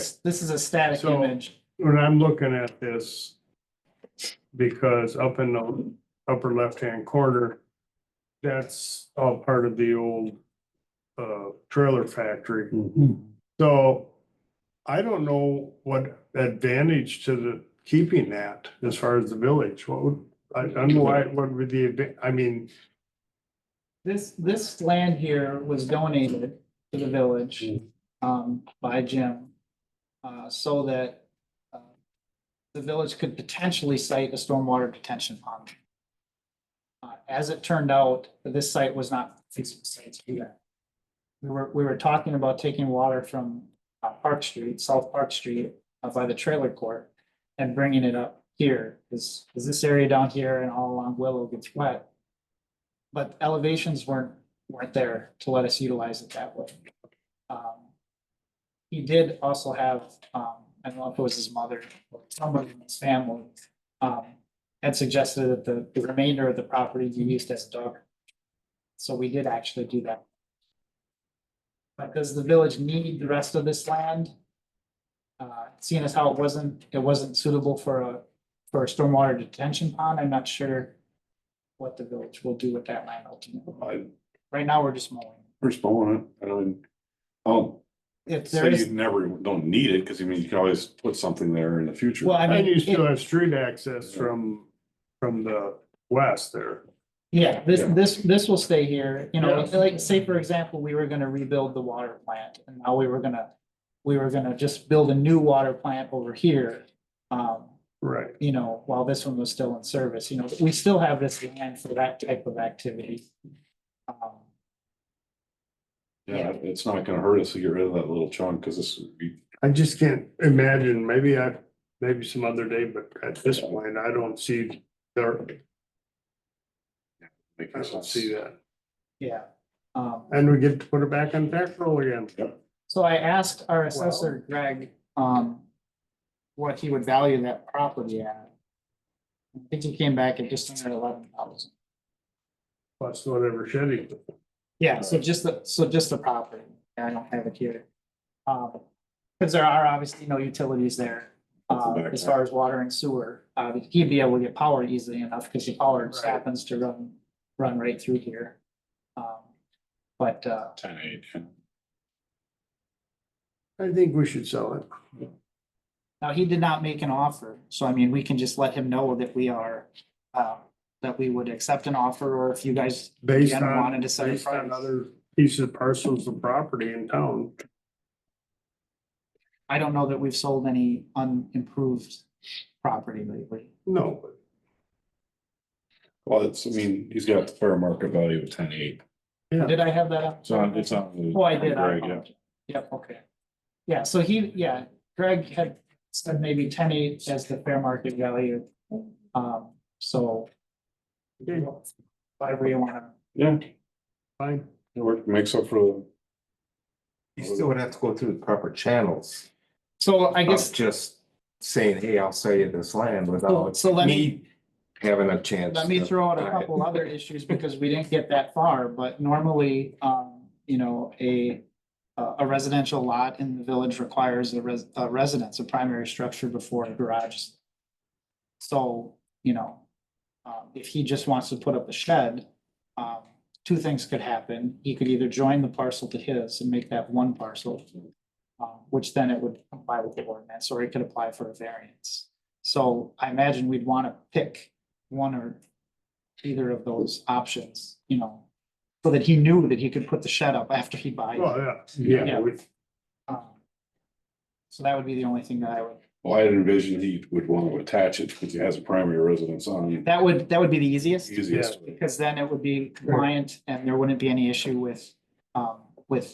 a static So- image. When I'm looking at this, because up in the upper left-hand corner, that's all part of the old trailer factory. So I don't know what advantage to the keeping that as far as the village. What would, I don't know why, what would the, I mean, This land here was donated to the village by Jim. So that the village could potentially site a stormwater detention pond. As it turned out, this site was not feasible site to do that. We were talking about taking water from Park Street, South Park Street, by the trailer court, and bringing it up here, because this area down here and all along Willow gets wet. But elevations weren't there to let us utilize it that way. He did also have, I don't know if it was his mother or somebody in his family, had suggested that the remainder of the property be used as a dog. So we did actually do that. But does the village need the rest of this land? Seeing as how it wasn't suitable for a stormwater detention pond, I'm not sure what the village will do with that land ultimately. Right now, we're just mowing. We're spawning it. I mean, I'll If there say is, you never don't need it, because I mean, you can always put something there in the future. well, I and you mean, still have street access from the west there. yeah, this will stay here, like, say, for example, we were gonna rebuild the water plant, and now we were gonna just build a new water plant over here. Right. While this one was still in service, we still have this land for that type of activity. Yeah, it's not gonna hurt us to get rid of that little chunk, because this would be, I just can't imagine, maybe some other day, but at this point, I don't see there, make I don't sense. see that. Yeah. And we get to put it back on tax roll again. So I asked our assessor, Greg, what he would value that property at. I think he came back at just under 11,000. Plus whatever shitty. Yeah, so just the property. I don't have it here. Because there are obviously no utilities there. As far as water and sewer, he'd be able to get power easily enough because the power just Right. happens to run right through here. But 10-8. I think we should sell it. now he did not make an offer, so I mean, we can just let him know that we are that we would accept an offer, or if you guys Based again on, wanted to set a based on price. other pieces, parcels of property in town. I don't know that we've sold any unimproved property lately. No, but Well, it's, I mean, he's got the fair market value of 10.8. Yeah. Did I have that up? It's on. Oh, I did. I Greg, yeah. apologize. Yep, okay. Yeah, so Greg had said maybe 10.8 as the fair market value. So. Whatever you wanna, Yeah, fine. it makes up for You still would have to go through the proper channels. so I Of guess, just saying, hey, I'll sell you this land without so let me having a chance. let me to throw out a buy it. couple other issues because we didn't get that far, but normally, you know, a residential lot in the village requires a residence, a primary structure before a garage. So, you know, if he just wants to put up a shed, two things could happen. He could either join the parcel to his and make that one parcel, which then it would comply with the ordinance, or he could apply for a variance. So I imagine we'd want to pick one or either of those options, you know, so that he knew that he could put the shed up after he buys. Well, yeah, Yeah. we- Um, So that would be the only thing that I would, well, I envision he would want to attach it because he has a primary residence on. that would be the easiest. Easiest. Because then it would be compliant and there wouldn't be any issue with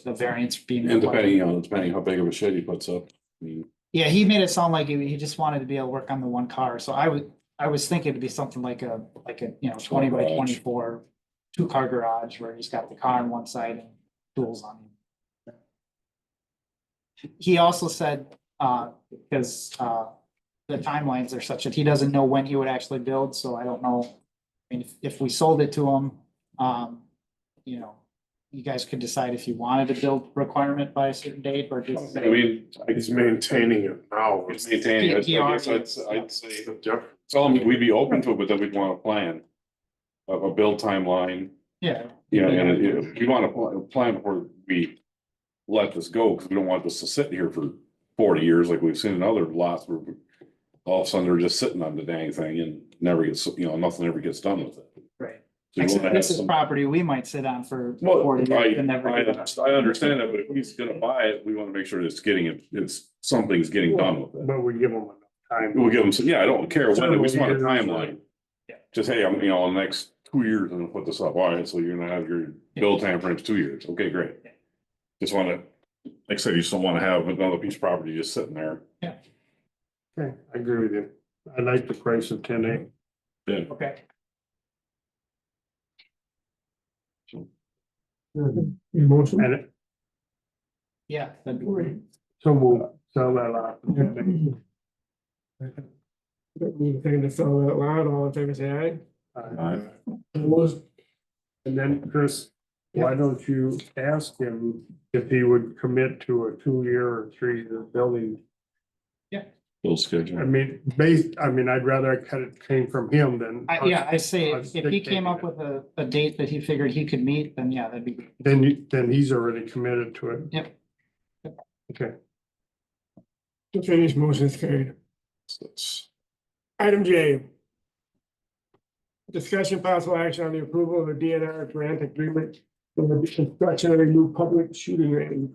the variance being. And required. depending how big of a shed he puts up. I mean, Yeah, he made it sound like he just wanted to be able to work on the one car, so I was thinking it'd be something like a, you know, 20 by garage. 24, 2-car garage where he's got the car on one side and tools on him. He also said, because the timelines are such that he doesn't know when he would actually build, so I don't know. I mean, if we sold it to him, you know, you guys could decide if you wanted a build requirement by a certain date or just. I mean, he's maintaining it now. He's maintaining it. He I guess already- I'd say, tell him we'd be open to it, but then we'd want a plan. A build timeline, Yeah. you know, and we want a plan before we let this go, because we don't want this to sit here for 40 years like we've seen in other lots where all of a sudden they're just sitting on the dang thing and never gets, you know, nothing ever gets done with it. Right. So you Except wanna have this is some- property we might sit on for Well, 40 years and never. I get it. understand that, but if he's gonna buy it, we wanna make sure that something's getting done with it. But we give him enough time. We'll give them some, yeah, I don't care when, we just want a Several years. timeline. Yeah. Just, hey, I'm, you know, in the next 2 years, I'm gonna put this up, all right, so you're gonna have your build time frame's 2 years, okay, great. Yeah. Just wanna, like I said, you just don't wanna have another piece of property just sitting there. Okay, I agree with you. I like the price of 10.8. Then, Okay, Motion. And it- yeah, that'd be great. so we'll sell that lot. for 10.8. Taking the fellow out loud, all in favor, say aye. Opposed? And then, Chris, why don't you ask him if he would commit to a 2-year or 3-year building? build I schedule. mean, I'd rather it came from him than. I say us if he came up dictating with a date that he figured he could meet, then yeah, that'd be great. Then he's already committed to it. Yep. Okay, Finished, motion is carried. That's- Item J. Discussion possible action on the approval of a DNR grant agreement for the construction of a new public shooting range.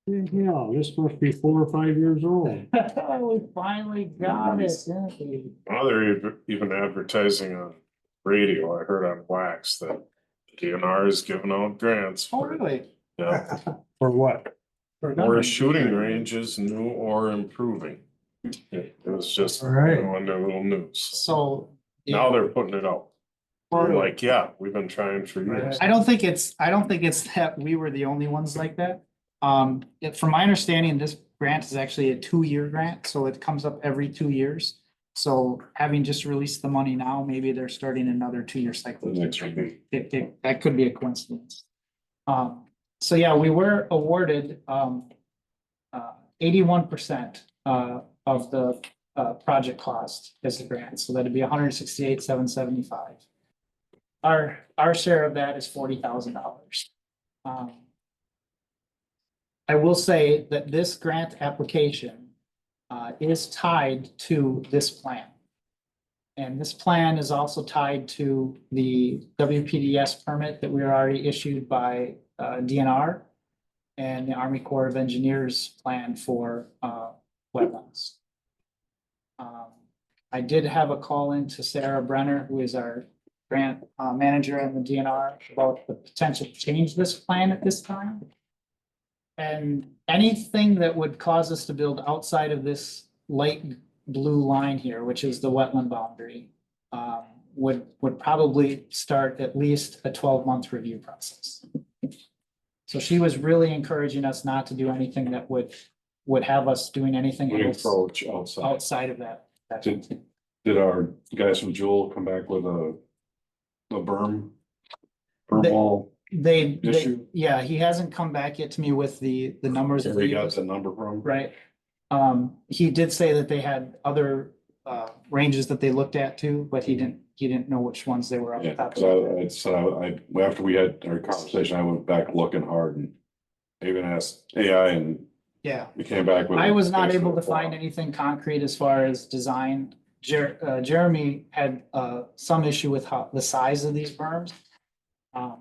yeah, this must be 4 or 5 years old. We finally got it, didn't we? Well, they're even advertising on radio. I heard on Wax that DNR is giving out grants. Oh, for, really? yeah, For what? for shooting ranges, new or improving. It was just All right. on their little news. So. Now they're putting it out. We're Really? like, yeah, we've been trying for years. I don't think it's that we were the only ones like that. From my understanding, this grant is actually a 2-year grant, so it comes up every 2 years. So having just released the money now, maybe they're starting another 2-year cycle. The next one. That could be a coincidence. So yeah, we were awarded 81% of the project cost as a grant, so that'd be 168,775. Our share of that is $40,000. I will say that this grant application is tied to this plan. And this plan is also tied to the WPDS permit that we are already issued by DNR and the Army Corps of Engineers plan for wetlands. I did have a call in to Sarah Brenner, who is our grant manager in the DNR, about the potential to change this plan at this time. And anything that would cause us to build outside of this light blue line here, which is the wetland boundary, would probably start at least a 12-month review process. So she was really encouraging us not to do anything that would have us doing anything We else approach outside. outside of that. Did our guys from Jewel come back with a berm? Berm They- wall? They, Issue? yeah, he hasn't come back yet to me with the numbers. that Where he you got used. the number from? Right. He did say that they had other ranges that they looked at too, but he didn't know which ones they were off the Yeah, top cause of. I said, after we had our conversation, I went back looking hard and even asked AI and Yeah, we came back with. I was not basically able to a find anything concrete as far as design. Jeremy had some issue with how the size of these berms.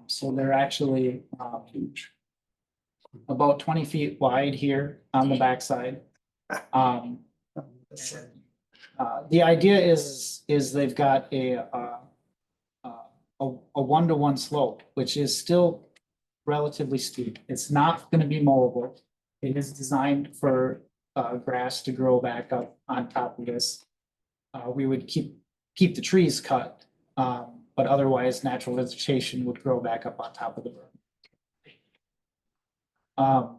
So they're actually Huge. about 20 feet wide here on the backside. The idea is they've got a 1-to-1 slope, which is still relatively steep. It's not gonna be mowable. It is designed for grass to grow back up on top of this. We would keep the trees cut, but otherwise natural vegetation would grow back up on top of the berm.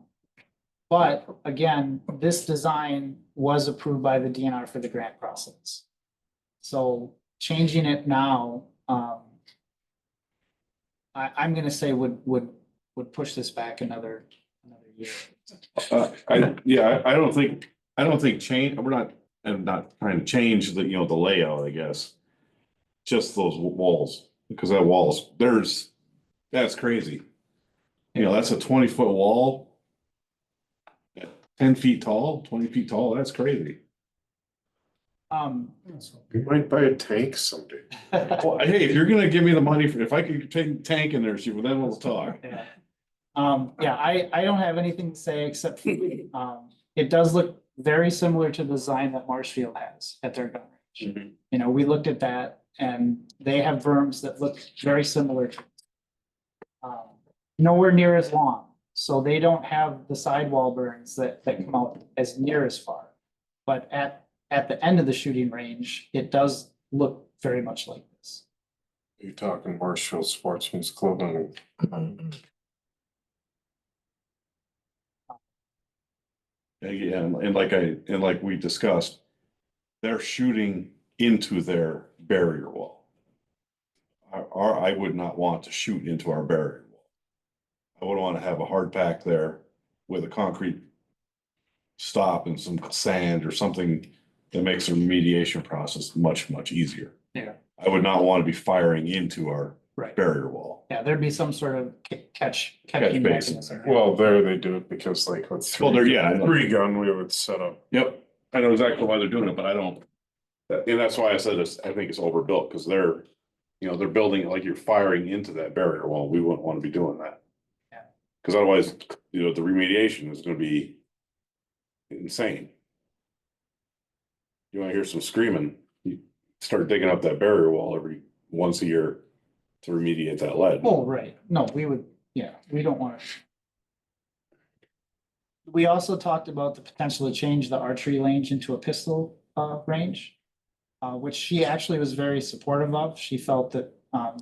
But again, this design was approved by the DNR for the grant process. So changing it now, I'm gonna say would push this back another year. I don't think change, I'm not trying to change the, the layout, I guess. Just those walls, because that walls, that's crazy. That's a 20-foot wall. 10 feet tall, 20 feet tall, that's crazy. You might buy a tank someday. Well, hey, if you're gonna give me the money if I could take a tank in there, then we'll talk. Yeah. I don't have anything to say except for, it does look very similar to the design that Marshfield has at their gun range. We looked at that and they have berms that look very similar to. Nowhere near as long, so they don't have the sidewall burns that come out as near as far. But at the end of the shooting range, it does look very much like this. You're talking Marshfield Sportsman's Clothing. Yeah, and like we discussed, they're shooting into their barrier wall. I would not want to shoot into our barrier wall. I would want to have a hard pack there with a concrete stop and some sand or something that makes the remediation process much, much easier. Yeah. I would not want to be firing into our Right. barrier wall. Yeah, there'd be some sort of catching basin. mechanism. Well, there they do it because like with Well, I know. three gun, we would set up. Yep, I know exactly why they're doing it, but I don't. And that's why I said this, I think it's overbuilt, because they're building it like you're firing into that barrier wall. We wouldn't want to be doing that. Yeah. Because otherwise, the remediation is gonna be insane. You wanna hear some screaming, you start digging up that barrier wall once a year to remediate that lead. Oh, right. No, we don't want to. We also talked about the potential to change the archery range into a pistol range, which she actually was very supportive of. She felt that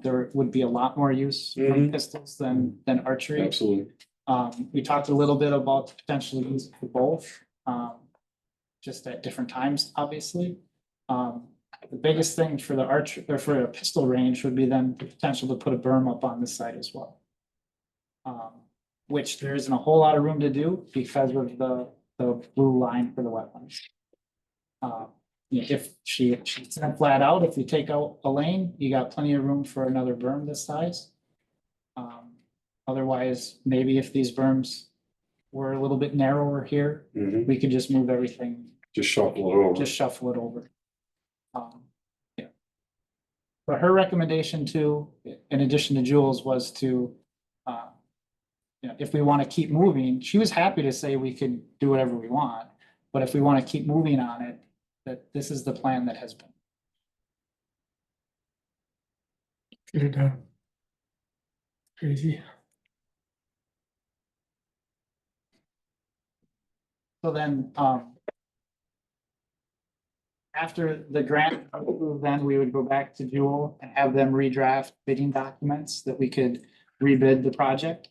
there would be a lot more use from pistols than archery. Absolutely. We talked a little bit about the potential use for both, just at different times, obviously. The biggest thing for the or for a pistol range would be then the potential to put a berm up on this side as well. Which there isn't a whole lot of room to do because of the blue line for the wetlands. If she said flat out, if you take out a lane, you got plenty of room for another berm this size. Otherwise, maybe if these berms were a little bit narrower here, Mhm. we could just move everything, Just shuffle it over. just shuffle it over. But her recommendation too, in addition to Jules, was to, you know, if we want to keep moving, she was happy to say we could do whatever we want. But if we want to keep moving on it, that this is the plan that has been. Get it done. Crazy. So then, after the grant, approved, then we would go back to Jewel and have them redraft bidding documents that we could rebid the project.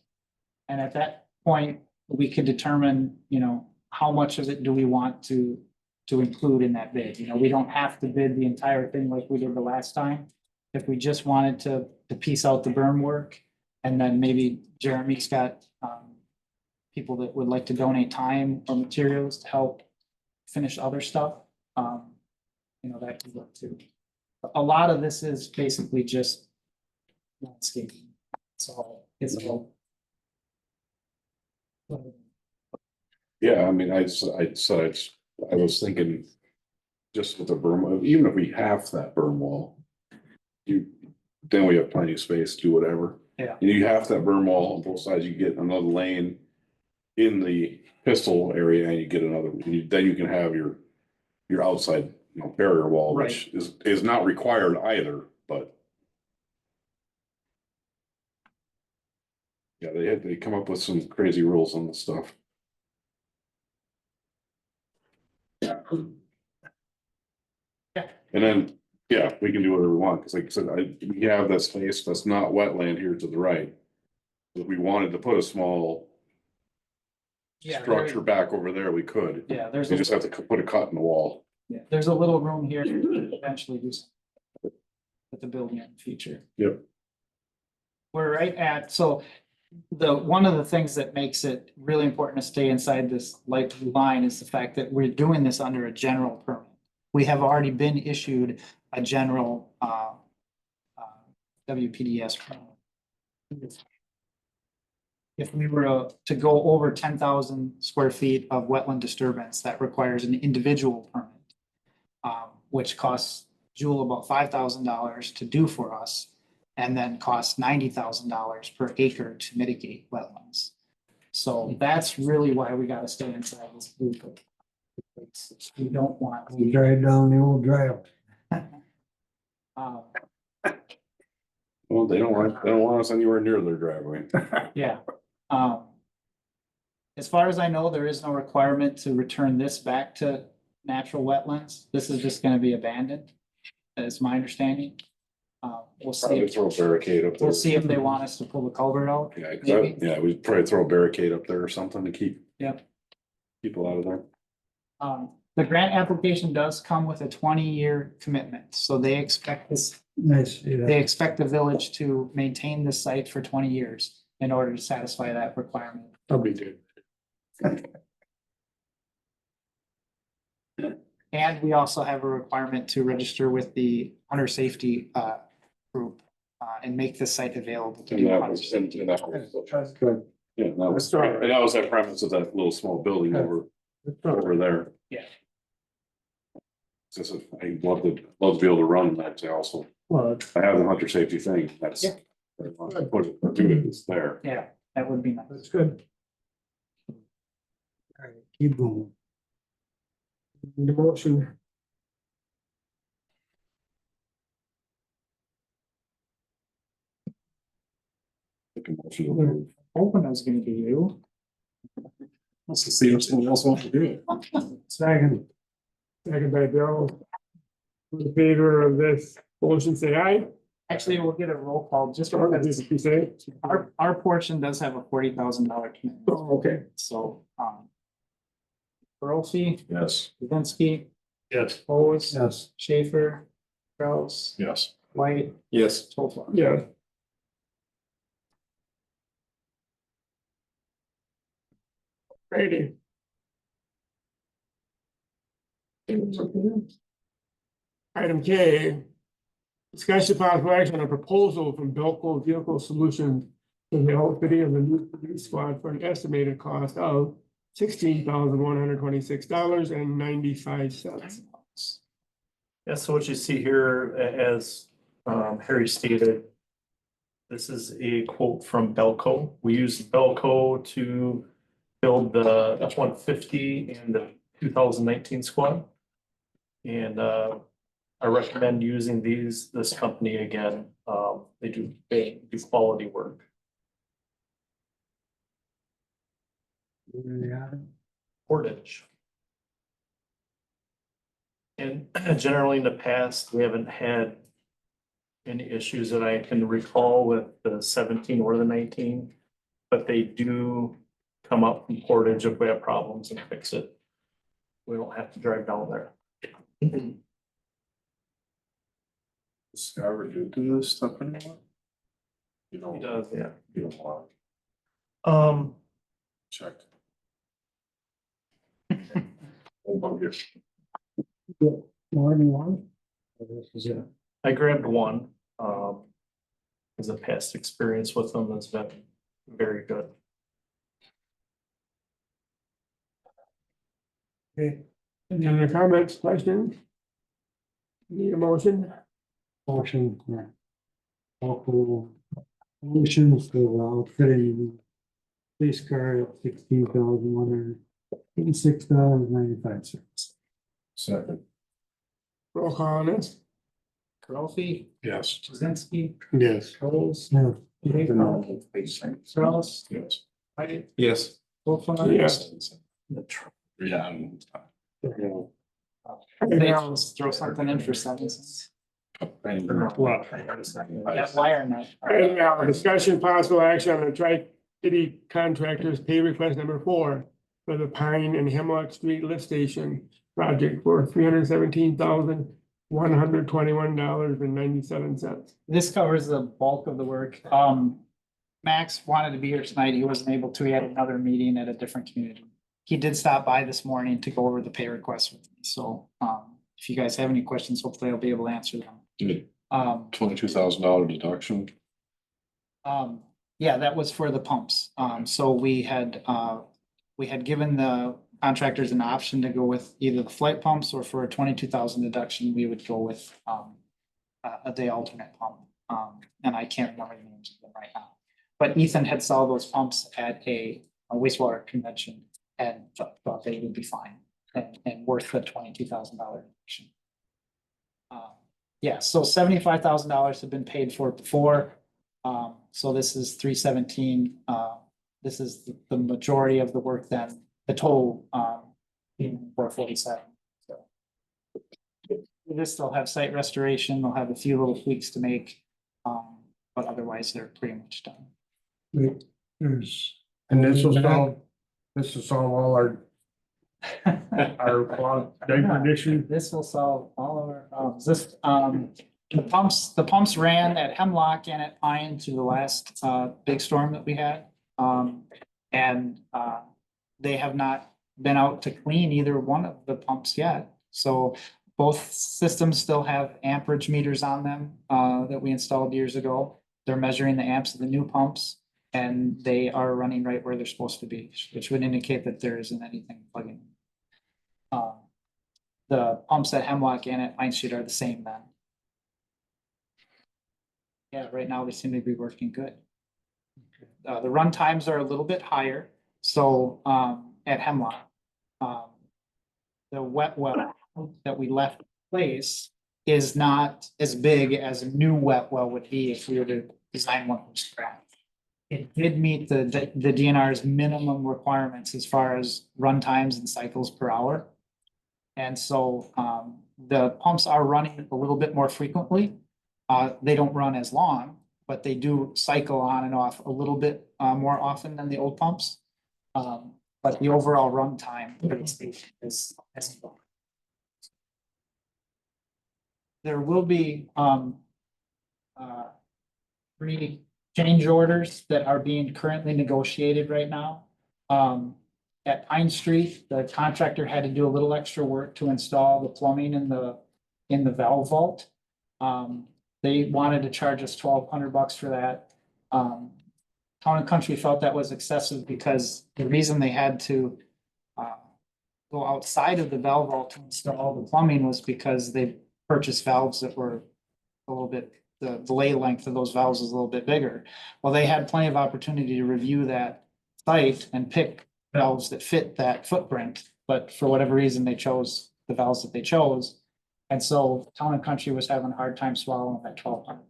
And at that point, we could determine, you know, how much of it do we want to include in that bid? You know, we don't have to bid the entire thing like we did the last time. If we just wanted to piece out the berm work, and then maybe Jeremy's got, people that would like to donate time or materials to help finish other stuff. You know, that could work too. A lot of this is basically just landscaping. It's all. Yeah, I mean, I was thinking. Just with the berm, even if we have that berm wall. Then we have plenty of space to do whatever. Yeah. You have that berm wall on both sides, you get another lane. In the pistol area and you get another, then you can have your outside, you know, barrier wall, which is not required either, but. Yeah, they come up with some crazy rules on this stuff. Yeah. And then, yeah, we can do whatever we want, because like I said, we have that space that's not wetland here to the right. If we wanted to put a small. Yeah, Structure back over there, we could. Yeah, You just have to put a cut in the wall. yeah, there's a little room here to eventually do something with the building in the future. Yep. We're right at, so one of the things that makes it really important to stay inside this light blue line is the fact that we're doing this under a general permit. We have already been issued a general WPDS permit. If we were to go over 10,000 square feet of wetland disturbance, that requires an individual permit. Which costs Jewel about $5,000 to do for us, and then costs $90,000 per acre to mitigate wetlands. So that's really why we gotta stay inside this loop. We don't want. We drive down the old driveway. Well, they don't want us anywhere near their driveway. Yeah. As far as I know, there is no requirement to return this back to natural wetlands. This is just gonna be abandoned. That is my understanding. We'll see. Probably throw a barricade up there. We'll see if they want us to pull the culvert out. Yeah, 'cause maybe. yeah, we'd probably throw a barricade up there or something to keep. Yep. People out of there. The grant application does come with a 20-year commitment, so they expect this, Nice. they expect the village to maintain this site for 20 years in order to satisfy that requirement. I'll be good. And we also have a requirement to register with the hunter safety group and make this site available to do hunter safety. And that was, That's good. yeah, that was, That's all right. and that was that premise of that little small building over there. Yeah. Just, I'd love to be able to run that also. Well, I have the hunter safety thing, that's. Yeah. Put it, do it, it's there. Yeah, that would be nice. that's good. All right, keep going. The motion. Make a motion to approve. Hoping it was gonna be you. Let's see if someone else wants to do it. Second. Second by Bill. In favor of this motion, say aye. Actually, we'll get a roll call just Or because just you say. our portion does have a $40,000 commitment. Oh, okay. So, Berlfi, Yes. Kavensky, Yes. Bose, Yes. Schaefer, Kraus, Yes. White, Yes. Total. Yeah. Righty. Item K. Discussion possible action on a proposal from Belco Vehicle Solutions for the outfitting of the new police squad for an estimated cost of $16,126.95. Yeah, so what you see here as Harry stated, this is a quote from Belco. We used Belco to build the F-150 and the 2019 squad. And I recommend using this company again. They do quality work. Portage. And generally in the past, we haven't had any issues that I can recall with the 17 or the 19. But they do come up from Portage if we have problems and fix it. We don't have to drive down there. Does Skyler do this stuff anymore? You He know, does, yeah. you don't want Um, to check. Hold on here. More than one? This is it. I grabbed one, as a past experience with them has been very good. Okay, any other comments, questions? Need a motion? Motion, yeah. Local motions to outfitting police car at $16,186.95. Second. Roll call on this? Karolfi, Yes. Jazinski, Yes. Coles, Yeah. Strauss, Yes. Height, Yes. Wolfgang. Yes. Yeah. They just throw something in for 7 cents. That wire nut. And now, discussion possible action on the Tri-City Contractors Pay Request number 4 for the Pine and Hemlock Street Lift Station project for $317,121.97. This covers the bulk of the work. Max wanted to be here tonight. He wasn't able to. He had another meeting at a different community. He did stop by this morning to go over the pay request with me. So, if you guys have any questions, hopefully I'll be able to answer them. $22,000 deduction. Yeah, that was for the pumps. So we had given the contractors an option to go with either the flight pumps or for a 22,000 deduction, we would go with, a day alternate pump. And I can't remember the names of them right now. But Ethan had saw those pumps at a wastewater convention and thought they would be fine and worth the $22,000 deduction. Yeah, so $75,000 have been paid for before. So this is 317. This is the majority of the work then, the total, being 447. So they just still have site restoration. They'll have a few little tweaks to make, but otherwise they're pretty much done. Wait, there's. And this will solve all our issue. This will solve all of our problems. The pumps ran at Hemlock and at Pine to the last big storm that we had. And they have not been out to clean either one of the pumps yet. So both systems still have amperage meters on them that we installed years ago. They're measuring the amps of the new pumps and they are running right where they're supposed to be, which would indicate that there isn't anything plugging. The pumps at Hemlock and at Pine Street are the same then. Yeah, right now they seem to be working good. The run times are a little bit higher, so at Hemlock. The wet well that we left in place is not as big as a new wet well would be if we were to design one from scratch. It did meet the DNR's minimum requirements as far as run times and cycles per hour. And so the pumps are running a little bit more frequently. They don't run as long, but they do cycle on and off a little bit more often than the old pumps. But the overall run time for the station is. There will be 3 change orders that are being currently negotiated right now. At Pine Street, the contractor had to do a little extra work to install the plumbing in the valve vault. They wanted to charge us $1,200 for that. Town and Country felt that was excessive because the reason they had to go outside of the valve vault to install the plumbing was because they purchased valves that were a little bit the lay length of those valves is a little bit bigger. Well, they had plenty of opportunity to review that site and pick valves that fit that footprint, but for whatever reason, they chose the valves that they chose. And so Town and Country was having a hard time swallowing that 1,200.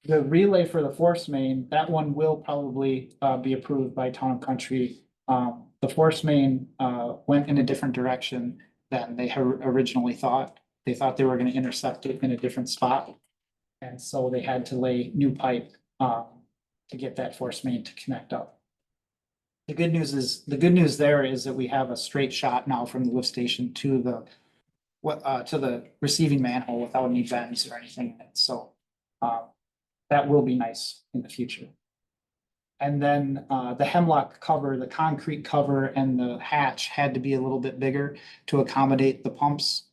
The relay for the force main, that one will probably be approved by Town and Country. The force main went in a different direction than they had originally thought. They thought they were gonna intersect it in a different spot. And so they had to lay new pipe to get that force main to connect up. The good news there is that we have a straight shot now from the lift station to the receiving manhole without any bends or anything. So that will be nice in the future. And then the hemlock cover, the concrete cover and the hatch had to be a little bit bigger to accommodate the pumps.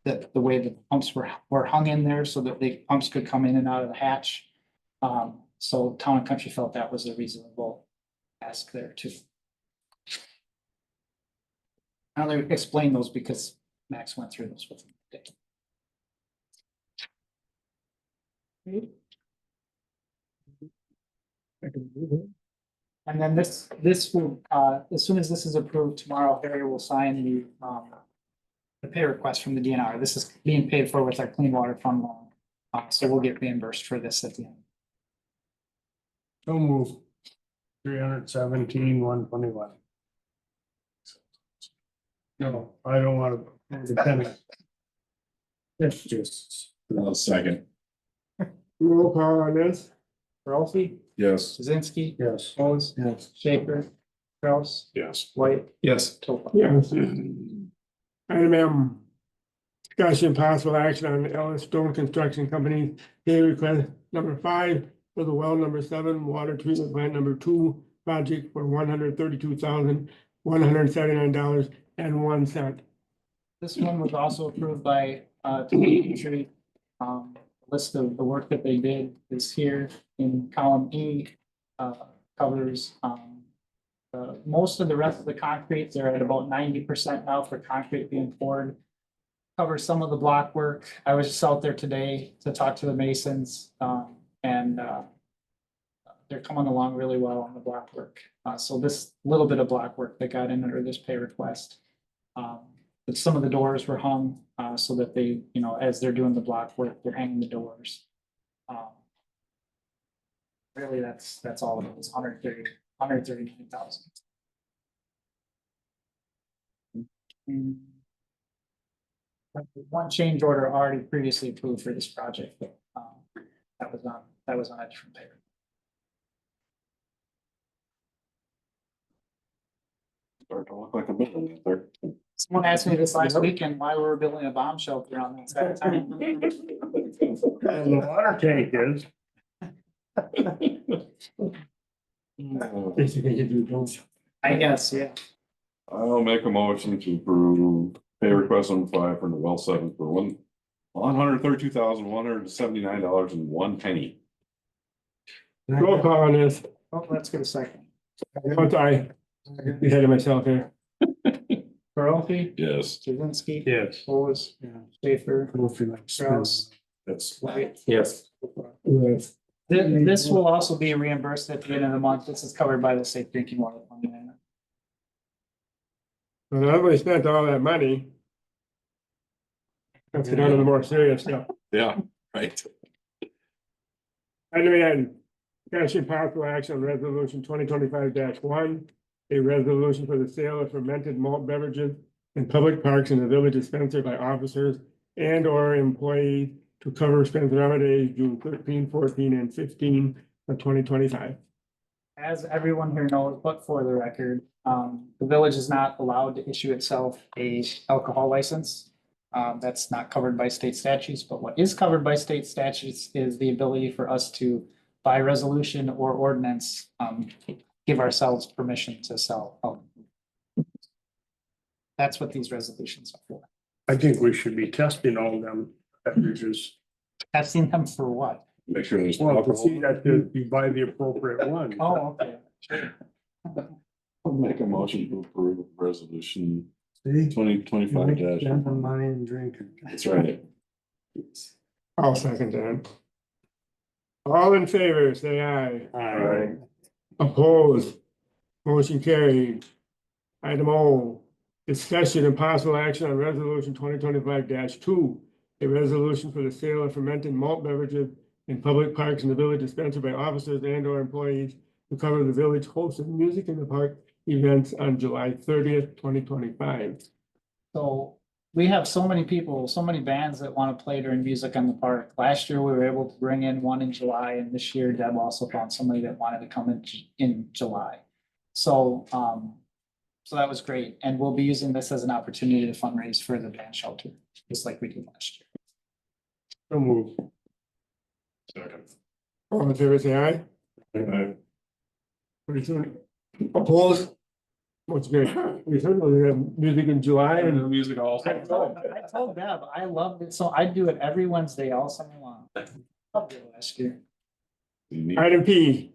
The way the pumps were hung in there so that the pumps could come in and out of the hatch. So Town and Country felt that was a reasonable ask there too. I'll explain those because Max went through those with me. And then this will, as soon as this is approved tomorrow, Harry will sign the pay request from the DNR. This is being paid for with our Clean Water Fund loan. So we'll get reimbursed for this at the end. So move. 317,121. No, I don't want to. It's just. Second. Roll call on this? Ralphie, Yes. Jazinski, Yes. O's, Schaefer, Kraus, Yes. White, Yes. Topa. Yes. Item M. Discussion possible action on Ellis Stone Construction Company pay request number 5 for the well number 7 water treatment plant number 2 project for $132,179.01. This one was also approved by Tree. List of the work that they did is here in column E. Covers most of the rest of the concrete. They're at about 90% now for concrete being poured. Covers some of the block work. I was just out there today to talk to the masons and they're coming along really well on the block work. So this little bit of block work that got in under this pay request. But some of the doors were hung so that they, you know, as they're doing the block work, they're hanging the doors. Really, that's all of it. It's 139,000. One change order already previously approved for this project, but that was on a different paper. Start to look like a building out there. Someone asked me this last weekend why we were building a bomb shelter on that side of town. And the water tank is. I guess, yeah. I'll make a motion to approve pay request number 5 for the well 7 for $132,179.01. Roll call on this. Oh, let's get a second. Oh, sorry. You had it myself here. Ralphie, Yes. Jazinski, Yes. O's, Schaefer, Kraus, That's. White. Yes. Yes. This will also be reimbursed at the end of the month. This is covered by the Safe Drinking Water Fund. Well, everybody spent all that money. Let's get on to the more serious stuff. Yeah, right. Item N, discussion possible action on resolution 2025-1, a resolution for the sale of fermented malt beverages in public parks in the village of Spencer by officers and or employees to cover Spencer holidays June 13, 14, and 15 of 2025. As everyone here knows, but for the record, the village is not allowed to issue itself a alcohol license. That's not covered by state statutes, but what is covered by state statutes is the ability for us to, by resolution or ordinance, give ourselves permission to sell alcohol. That's what these resolutions are for. I think we should be testing all them beverages. Testing them for what? Make sure there's. Well, to see that you buy the appropriate one. Oh, okay. Sure. I'll make a motion to approve resolution See? 2025 dash. Never mind drinking. That's right. I'll second that. All in favor, say aye. Aye. Opposed, motion carried. Item O, discussion and possible action on resolution 2025-2. A resolution for the sale of fermented malt beverages in public parks in the village dispensed by officers and or employees to cover the village hosted music in the park events on July 30th, 2025. So we have so many people, so many bands that want to play during music on the park. Last year, we were able to bring in one in July, and this year Deb also found somebody that wanted to come in July. So, so that was great, and we'll be using this as an opportunity to fundraise for the band shelter, just like we did last year. So move. Second. All in favor, say aye. Aye. Pretty soon. Opposed? What's great? We certainly have music in July And and the music also. I told Deb, I loved it, so I do it every Wednesday all summer long. Loved it last year. item P.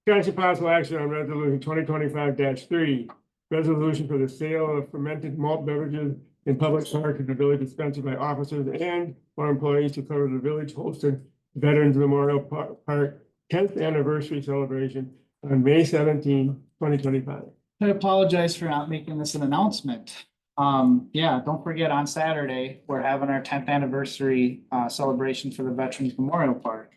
Discussion possible action on resolution 2025-3. Resolution for the sale of fermented malt beverages in public parks in the village dispensed by officers and or employees to cover the village hosted Veterans Memorial Park 10th anniversary celebration on May 17, 2025. I apologize for not making this an announcement. Yeah, don't forget on Saturday, we're having our 10th anniversary celebration for the Veterans Memorial Park.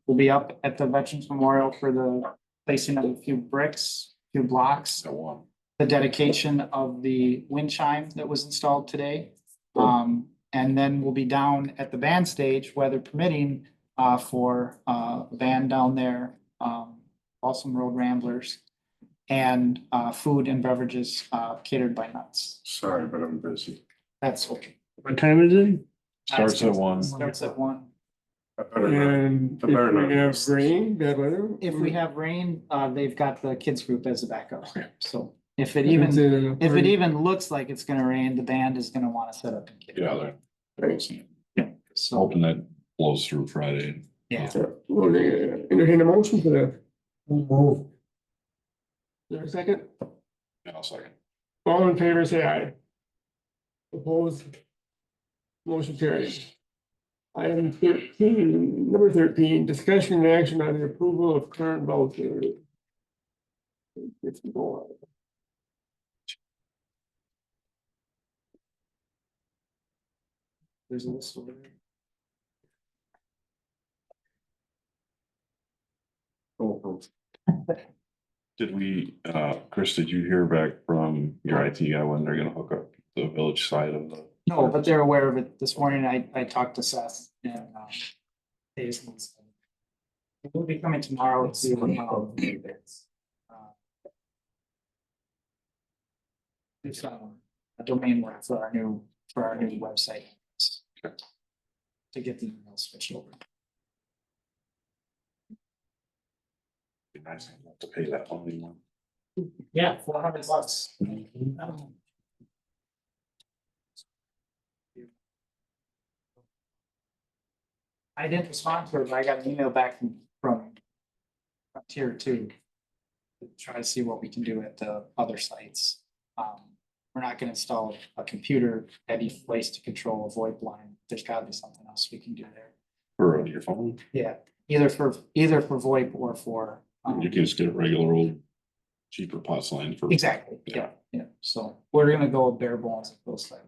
We'll be up at the Veterans Memorial for the placing of a few bricks, a few blocks, That one. the dedication of the wind chime that was installed today. And then we'll be down at the band stage, weather permitting, for a band down there, Balsam Road Ramblers. And food and beverages catered by Nuts. Sorry, but I'm busy. That's okay. What time is it? Starts at 1. Starts at 1. I better not. And if I better not we have miss this. rain, bad weather. If we have rain, they've got the kids group as a backup. So if it It's even, a if it party. even looks like it's gonna rain, the band is gonna wanna set up and get Get it. out there. So, Hoping that blows through Friday. yeah. We'll entertain a motion for that. Move. Is there a second? Yeah, I'll second. All in favor, say aye. Opposed? Motion carries. Item 13, number 13, discussion and action on the approval of current vouchers. There's a list over there. Did we, Chris, did you hear back from your IT guy when they're gonna hook up the village side of the? No, but they're aware of it. This morning I talked to Seth and they just. We'll be coming tomorrow to see how it's. It's a domain work for our new website. To get the email switched over. Be nice not to pay that only one. Yeah, $400. I didn't respond to her, but I got an email back from Tier 2. To try to see what we can do at the other sites. We're not gonna install a computer at each place to control a VoIP line. There's gotta be something else we can do there. For your phone, Yeah, either for VoIP or for. you can just get a regular old cheaper POTS line for. Exactly, yeah, yeah, so we're gonna go with bare bones at those sites.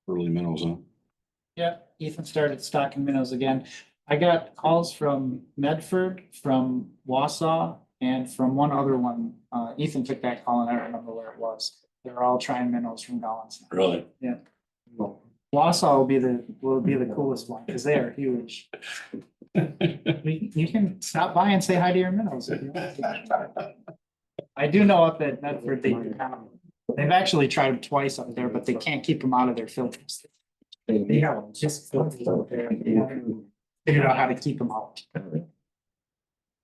Early minnows, huh? Yeah, Ethan started stocking minnows again. I got calls from Medford, from Wausau, and from one other one. Ethan took that call and I don't remember where it was. They're all trying minnows from Gollins. Really? Yeah. Wausau will be the coolest one because they are huge. You can stop by and say hi to your minnows. if you want. I do know up at Medford, they've actually tried them twice up there, but they can't keep them out of their filters. Yeah, just filters out there. Figured out how to keep them out.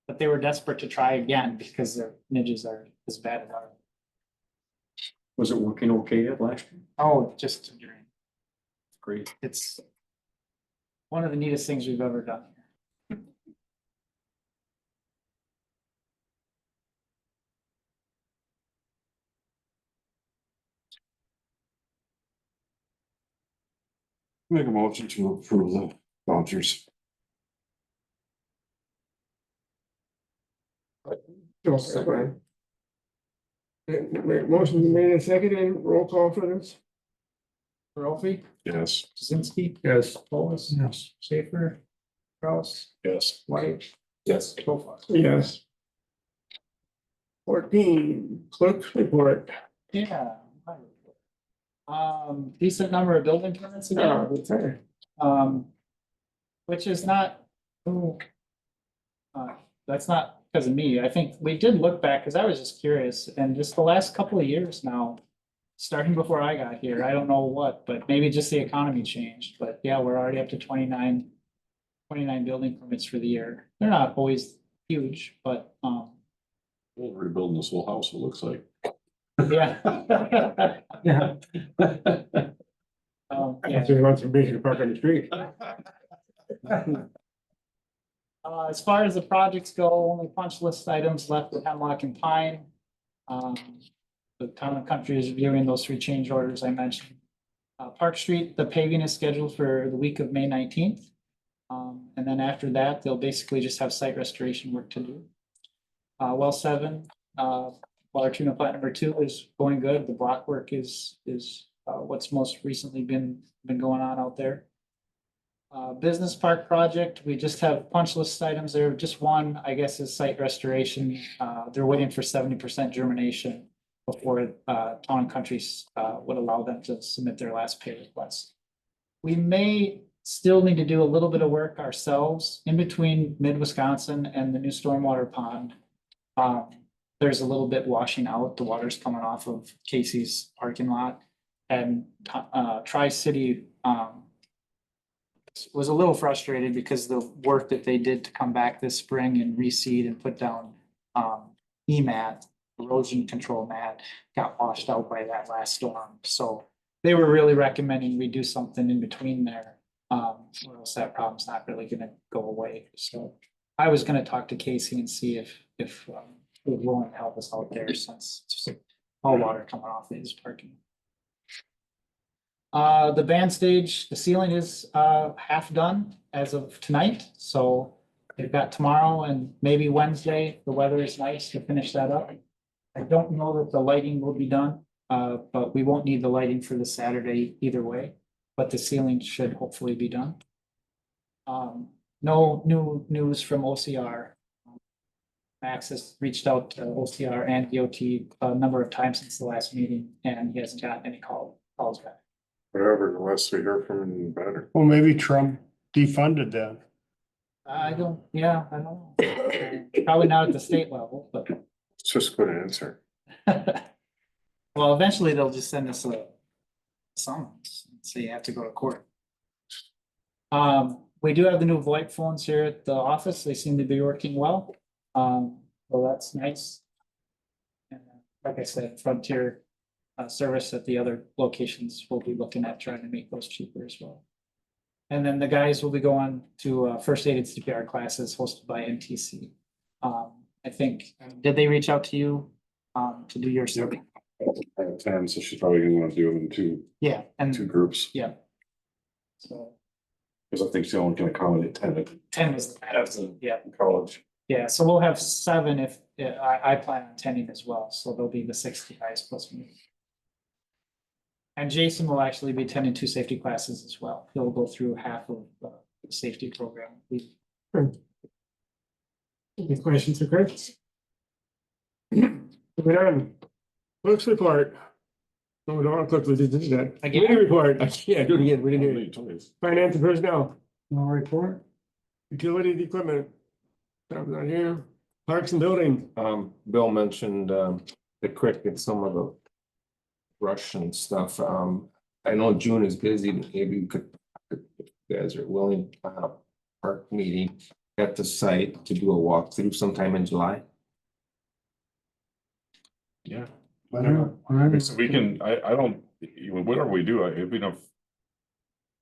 But they were desperate to try again because their midges are as bad as ours. Was it working okay at last year? Oh, just a dream. Great. It's one of the neatest things we've ever done. Make a motion to approve the vouchers. Motion made and seconded, roll call for this? Rolfi, Yes. Jazinski, Yes. Paulus. Yes. Schaefer, Kraus, Yes. White, Yes. Kofar. Yes. 14, clerk's report. Yeah. Decent number of building permits again. Okay. Which is not. That's not because of me. I think we did look back, because I was just curious, and just the last couple of years now. Starting before I got here, I don't know what, but maybe just the economy changed, but yeah, we're already up to 29 building permits for the year. They're not always huge, but, We're rebuilding this whole house, it looks like. yeah. Yeah. Yeah. So he wants to basically park on the street. As far as the projects go, only punch list items left with Hemlock and Pine. The Town and Country is reviewing those 3 change orders I mentioned. Park Street, the paving is scheduled for the week of May 19th. And then after that, they'll basically just have site restoration work to do. Well 7, Water Treatment Plant number 2 is going good. The block work is what's most recently been going on out there. Business Park project, we just have punch list items there. Just one, I guess, is site restoration. They're waiting for 70% germination before Town and Countries would allow them to submit their last pay request. We may still need to do a little bit of work ourselves in between Mid-Wisconsin and the new stormwater pond. There's a little bit washing out. The water's coming off of Casey's parking lot. And Tri-City was a little frustrated because the work that they did to come back this spring and reseed and put down EMAT, erosion control mat, got washed out by that last storm. So they were really recommending we do something in between there. Or else that problem's not really gonna go away. So I was gonna talk to Casey and see if he was willing to help us out there, since it's just all water coming off his parking. The band stage, the ceiling is half done as of tonight, so they've got tomorrow and maybe Wednesday. The weather is nice to finish that up. I don't know that the lighting will be done, but we won't need the lighting for the Saturday either way, but the ceiling should hopefully be done. No new news from OCR. Max has reached out to OCR and DOT a number of times since the last meeting, and he hasn't gotten any calls back. Whatever, the less we hear from him, the better. Well, maybe Trump defunded that. I don't know. Probably not at the state level, but. It's just a good answer. Well, eventually they'll just send us a summons, so you have to go to court. We do have the new VoIP phones here at the office. They seem to be working well. So that's nice. And like I said, Frontier service at the other locations, we'll be looking at trying to make those cheaper as well. And then the guys will be going to first aid and CPR classes hosted by NTC. I think, did they reach out to you to do your survey? I have 10, so she's probably gonna wanna do them in two Yeah, and groups, yeah. So because I think she only can accommodate 10 at 10 was the max. Yeah, college. yeah, so we'll have 7 if I plan on attending as well, so there'll be the 60 guys plus me. And Jason will actually be attending 2 safety classes as well. He'll go through half of the safety program. Any questions for Chris? Moving on. Clerk's report. No, we don't want clerk, we did that. Again? Committee report, I can't do it again, we didn't do it. Totally. Finance and personnel, No report? Utilities equipment. Stuff not here. Parks and building. Bill mentioned, the creek and some of the brush and stuff. I know June is busy, but maybe we could, if you guys are willing, park meeting at the site to do a walkthrough sometime in July. Yeah. Whatever. So we can, I don't, whatever we do, if we don't.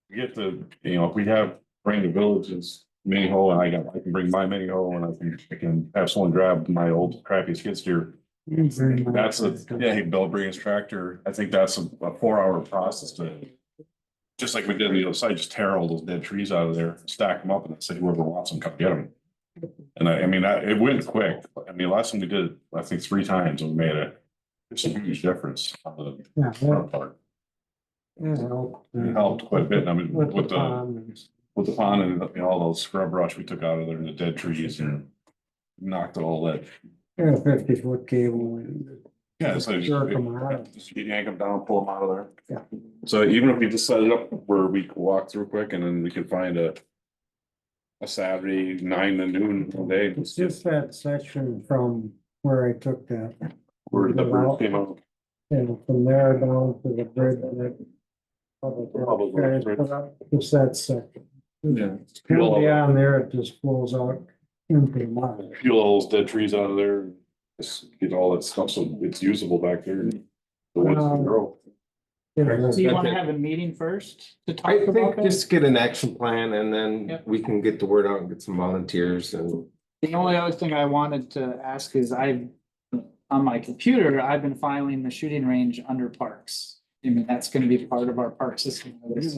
We get to, if we have bring the villages mini hoe and I can bring my mini hoe and I can have someone grab my old crappy skid steer. That's hey, Bill bring his tractor. I think that's a 4-hour process to. Just like we did on the other side, just tear all those dead trees out of there, stack them up and say whoever wants them, come get them. And I mean, it went quick. I mean, last time we did, it, I think 3 times and we made it's a huge difference on Yeah, the front part. It helped quite a bit. I mean, with the pond and all those scrub brush we took out of there and the dead trees and knocked all that. 50-foot cable. Yeah, so Jerk 'em out. just yank them down, pull them out of there. Yeah. So even if we just set it up where we could walk through quick and then we could find a Saturday 9 to noon one day. It's just that section from where I took that, Where the bird came out. and from there down to the bridge that. Just that section. Yeah. And beyond there, it just flows out into the mine. Peel all those dead trees out of there, just get all that stuff so it's usable back there. And the woods can grow. So you wanna have a meeting first to talk I about think that? just get an action plan and then Yep. we can get the word out and get some volunteers and. The only other thing I wanted to ask is on my computer, I've been filing the shooting range under parks. I mean, that's gonna be part of our park system. Well, that's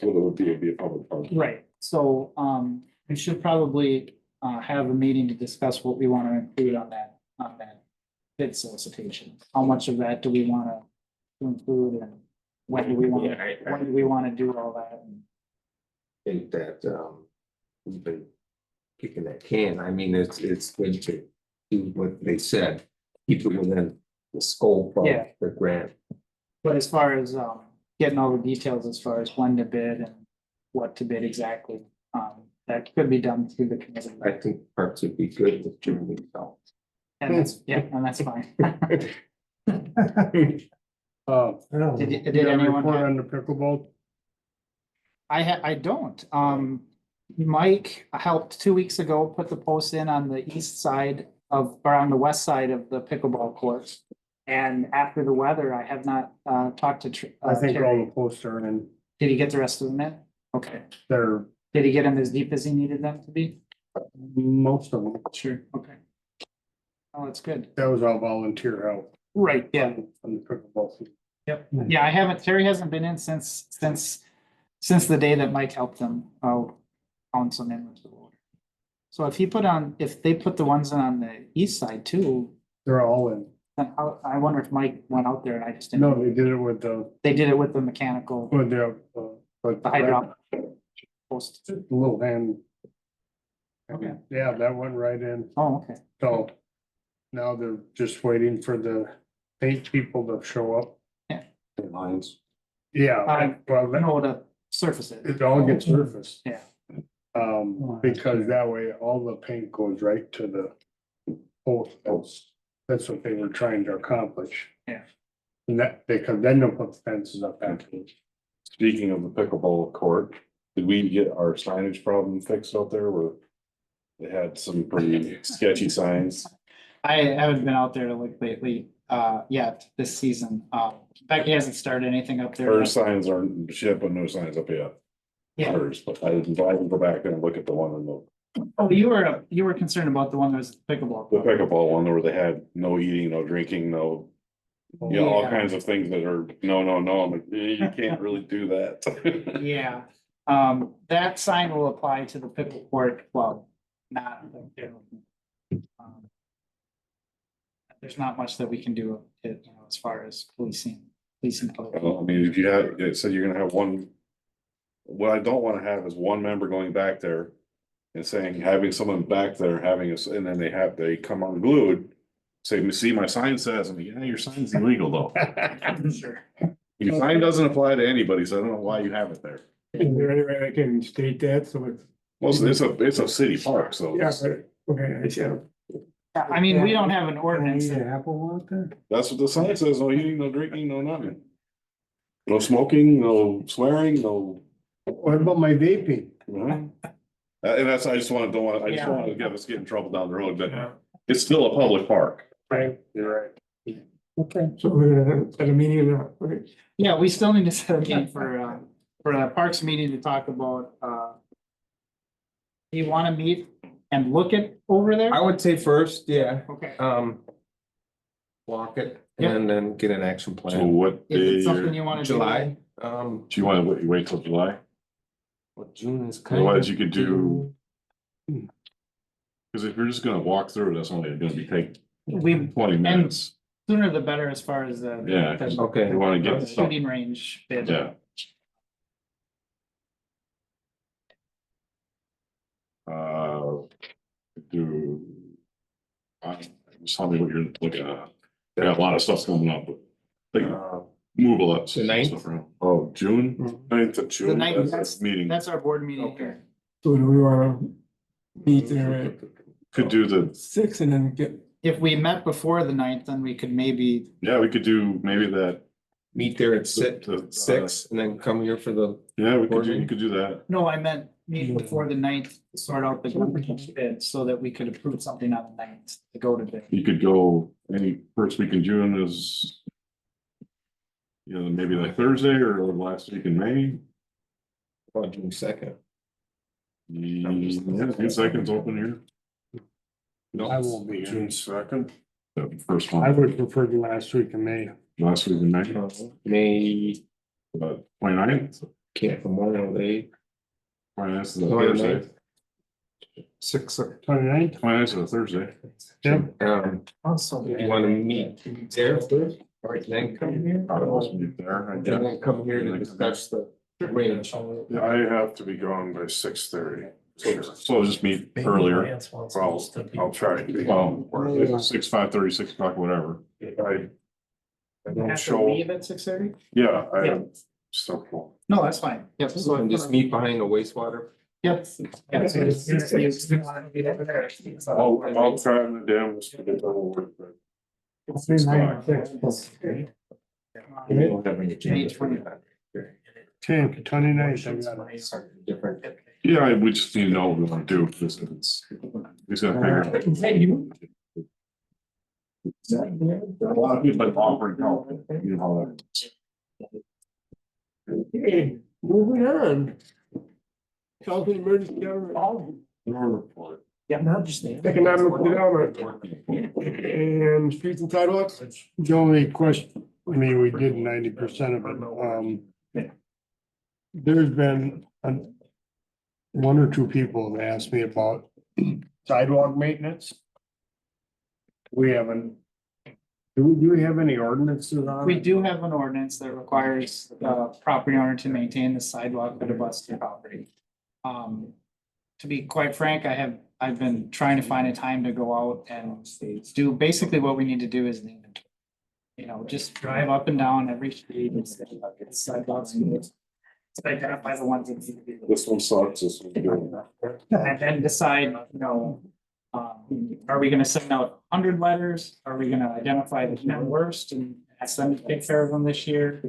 what it would be, it'd be a public park. Right, so, we should probably, have a meeting to discuss what we wanna include on that bid solicitation. How much of that do we wanna include and when do we wanna do all that? Think that, we've been kicking that can. I mean, it's good to do what they said, keep it within the scope of Yeah. the grant. But as far as, getting all the details as far as when to bid and what to bid exactly, that could be done through the committee. I think parks would be good with Jimmy, so. And that's fine. Did you have a anyone report have- on the pickleball? I don't. Mike helped 2 weeks ago put the post in on the east side or on the west side of the pickleball courts. And after the weather, I have not, talked to I think all Terry. the posts are in, Did he get the rest of them in? Okay. they're, Did he get them as deep as he needed them to be? most of them, Sure. Okay. Oh, that's good. that was all volunteer help. Right, yeah. On the pickleball field. Yep. Yeah, I haven't, Terry hasn't been in since the day that Mike helped him, pound some in with the water. So if they put the ones in on the east side too, They're all in. then I wonder if Mike went out there and I just No, didn't. they did it with They did it with the mechanical, but the hydraulic post. the little hand. Okay. Yeah, that went right in. Oh, okay. So now they're just waiting for the paint people to show up. Lines. Yeah, well, No, to surface it. it all gets surfaced. Yeah. Because that way all the paint goes right to the post. That's what they were trying to accomplish. Yeah. And that, because then they'll put fences up afterwards. Speaking of the pickleball court, did we get our signage problem fixed out there where they had some pretty sketchy signs? I haven't been out there to look lately, yet this season. Becky hasn't started anything up there. Her yet. signs aren't, she had put no signs up yet. Yeah. Hers, but I didn't go back there and look at the one in Oh, you were concerned about the one that was pickleball. the pickleball one where they had no eating, no drinking, no. You know, all Yeah. kinds of things that are, no, I'm like, you can't really do that. Yeah, that sign will apply to the pickle court club, not. um, There's not much that we can do, as far as policing. Well, I mean, if you had, it said you're gonna have one. What I don't wanna have is one member going back there. And saying, having someone back there having us, and then they come unglued. Say, see, my sign says, I'm like, yeah, your sign's illegal though. Sure. Your sign doesn't apply to anybody, so I don't know why you have it there. Is there any way I can state that so it's Well, it's a city park, so Yeah, but, okay, I see. I mean, we don't have an ordinance. Need an apple out there? that's what the sign says, no eating, no drinking, no nothing. No smoking, no swearing, no, What about my vaping? and that's, I just don't want to get us get in trouble down the road, but it's still a public park. Right, you're right. Okay. So we're gonna set a meeting now, right? Yeah, we still need to set a meeting for a parks meeting to talk about, you wanna meet and look at over there? I would say first, yeah, Okay. walk it Yeah. and then get an action So plan. what Is day, it something do you wanna do? July, you want to wait till July? well, June is kind of. Otherwise you could do, because if you're just gonna walk through, that's only gonna be take We, 20 minutes. sooner the better as far as the. Yeah, the- Okay. You wanna get the stuff, Shooting range bid. yeah. Do. Just tell me what you're looking at. They got a lot of stuff coming up, but they move a lot. The ninth? stuff around. Oh, June, 9th of The June, ninth, that's the meeting. That's our board meeting Okay. here. So do we wanna meet there at Could do the, 6 and then get, If we met before the 9th, then we could maybe, yeah, we could do maybe that, Meet there at six, the- 6 and then come here for the, yeah, we could Board do, you meeting? could do that. no, I meant meet before the 9th, to sort out the bid so that we could approve something on the 9th to go to bid. You could go any first week in June is. You know, maybe like Thursday or the last week in May. about June 2nd. Yeah, June 2nd's open here. I won't be here. June second, The first I one, would prefer the last week of May. last week in May, May, 29th, can't Memorial Day, 29th is a 29th. Thursday, 6. 29th. 29th is a Thursday. Also. You wanna meet there first, or then come here? I was there, I And guess. then come here to discuss the range. I have to be gone by 6:30. So just meet earlier, Well, I'll try to be. well, 6, 5:30, 6 o'clock, whatever. I don't Have to show, leave at 6:30? yeah, I have stuff. No, that's fine. Yep. So And just meet behind the wastewater. Yep. Yeah, so it's- I'll try the dams to get done with, but We don't have any May 20. 10th, 29th, I got it. Different. Yeah, we just need to know what we want to do, because it's, he's gonna figure it out. A lot of people like offering help, you know how that is. Okay, moving on. Health and emergency government, Yeah, not just. economic development and streets and sidewalks. The only question, I mean, we did 90% of it, there's been one or two people have asked me about sidewalk maintenance. We haven't, do we have any ordinances on? We it? do have an ordinance that requires the property owner to maintain the sidewalk that abuts their property. To be quite frank, I've been trying to find a time to go out and do, basically what we need to do is an inventory. You know, just drive up and down every street and say, look, it's sidewalks. Identify the ones that need to be. this one sucks, this one's good. And then decide, you know, are we gonna send out 100 letters? Are we gonna identify the 10 worst and ask them to take care of them this year?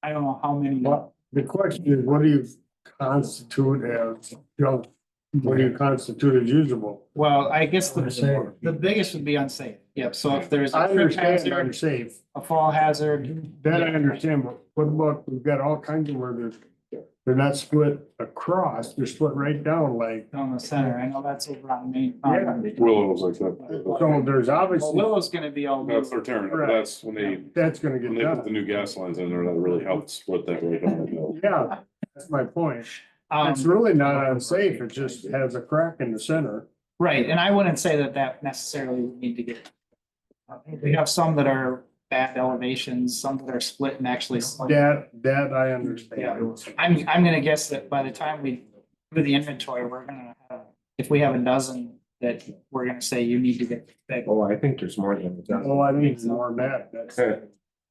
I don't know how many. Well, the question is, what do you constitute as, you know, what do you constitute as usable? Well, I guess Unsafe. the biggest would be unsafe. Yep, so if there's I a trip understand hazard, unsafe, a fall hazard, that I understand, but what about, we've got all kinds of where they're not split across, they're split right down like. down the center, I know that's over on Main. Yeah. Willow's like that. So there's Well, obviously, Willow's gonna be all. That's their turn, Right. that's when they that's gonna get put the done. new gas lines in there, that really helped split that right down the middle. Yeah, that's my point. Um, It's really not unsafe, it just has a crack in the center. right, and I wouldn't say that necessarily would need to get. We have some that are bad elevations, some that are split and actually. That I understand. I'm gonna guess that by the time we do the inventory, we're gonna have, if we have a dozen, that we're gonna say you need to get fixed. Oh, I think there's more than that. Oh, I need more than that, that's.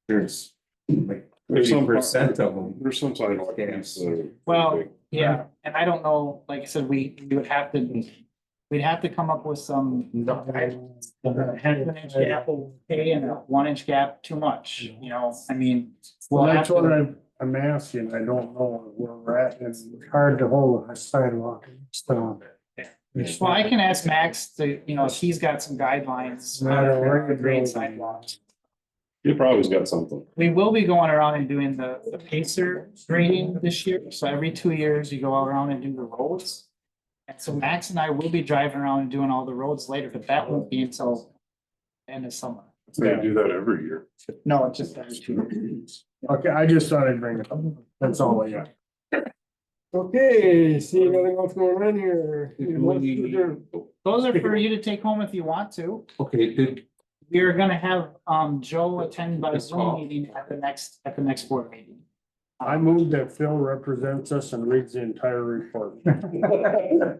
There's like There's some 30% of them. There's some sidewalk. Yes. Well, yeah, and I don't know, like I said, we would have to, we'd have to come up with some. Half an inch gap okay, and a 1 inch gap too much, you know, I mean. Well, We'll have that's what to, I'm asking. I don't know where we're at and Hard to hold a sidewalk. So, well, I can ask Max to, you know, if he's got some guidelines. No matter where for you grade go. sidewalks. You probably got something. We will be going around and doing the pacer grading this year, so every 2 years you go around and do the roads. And so Max and I will be driving around and doing all the roads later, but that won't be until end of summer. They do that every year. No, it's just every 2 years. okay, I just thought I'd bring it up. That's all I got. okay, see nothing else going on here. Those are for you to take home if you want to. Okay, did, We're gonna have Joe attend by This Zoom fall. meeting at the next board meeting. I move that Phil represents us and reads the entire report.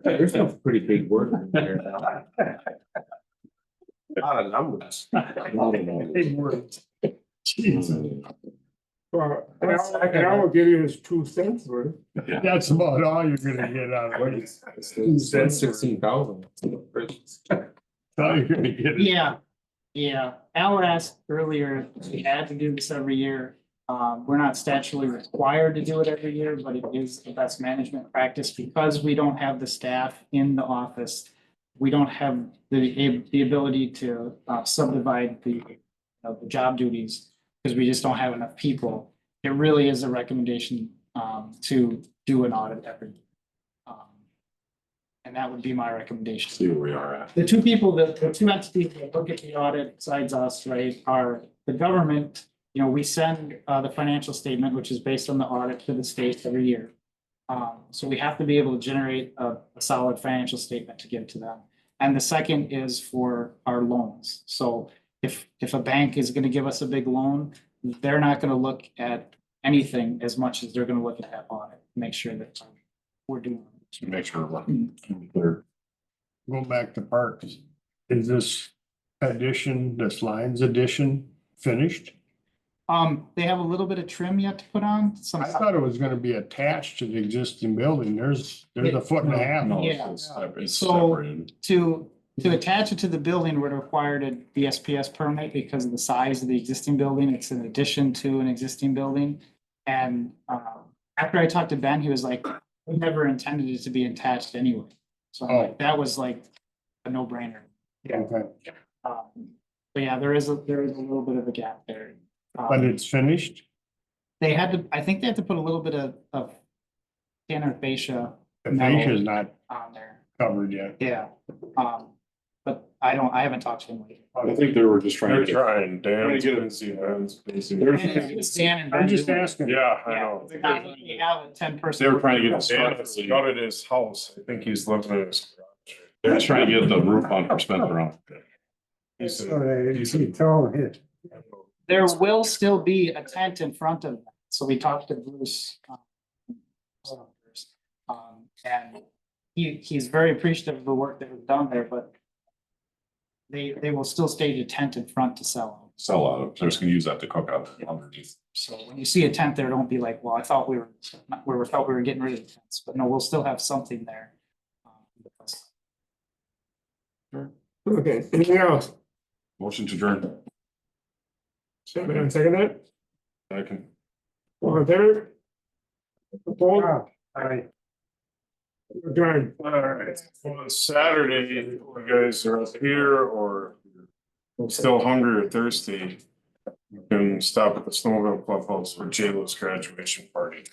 there's some pretty big work in there. Lot of numbers. Big words. Jesus. Well, and I will give you his 2 cents worth. That's about all you're gonna get out of it. That's 16,000. All you're gonna get. Yeah, Al asked earlier, if we had to do this every year. We're not statutorily required to do it every year, but it is the best management practice because we don't have the staff in the office. We don't have the ability to subdivide the job duties because we just don't have enough people. It really is a recommendation to do an audit every year. And that would be my recommendation. See where we are at. The two people the two entities that look at the audit besides us, right, are the government. You know, we send the financial statement, which is based on the audit to the state every year. So we have to be able to generate a solid financial statement to give to them. And the second is for our loans. So if a bank is gonna give us a big loan, they're not gonna look at anything as much as they're gonna look at that audit, make sure that we're doing. To make sure we're. Go back to parks. Is this addition, this lines addition finished? They have a little bit of trim yet to put on, some. I thought it was gonna be attached to the existing building. There's a foot and a half. No, Yeah. it's So- separated. To attach it to the building would require a DSPS permit because of the size of the existing building. It's an addition to an existing building. And after I talked to Ben, he was like, we never intended it to be attached anyway. So I'm like, that was like a no-brainer. Okay, But yeah, there is a little bit of a gap there. but it's finished? They had to, I think they had to put a little bit of standard fascia The fascia is not on there. covered yet. Yeah. But I haven't talked to him lately. I think they were just trying They're to. trying, Dan's Trying to get it- busy, man's busy. Dan and Ben I'm just doing it. asking. Yeah, I Yeah, know. they're not letting me have a 10-person. They were trying to get Dan has gutted his house. I think he's living in his garage. They were trying to get the roof on for Spencer on. He said- There will still be a tent in front of them, so we talked to Bruce. And he's very appreciative of the work that was done there, but they will still stage a tent in front to sell. Sell out of, they're just gonna use that to cook out underneath. So when you see a tent there, don't be like, well, I thought we were getting rid of the tents, but no, we'll still have something there. Okay, anything else? Motion to adjourn. Second that? I can. All in favor? Opposed? Aye. Adjourned. All right, on Saturday, you guys are up here or still hungry or thirsty, you can stop at the Snowville Clubhouse for Jayla's graduation party.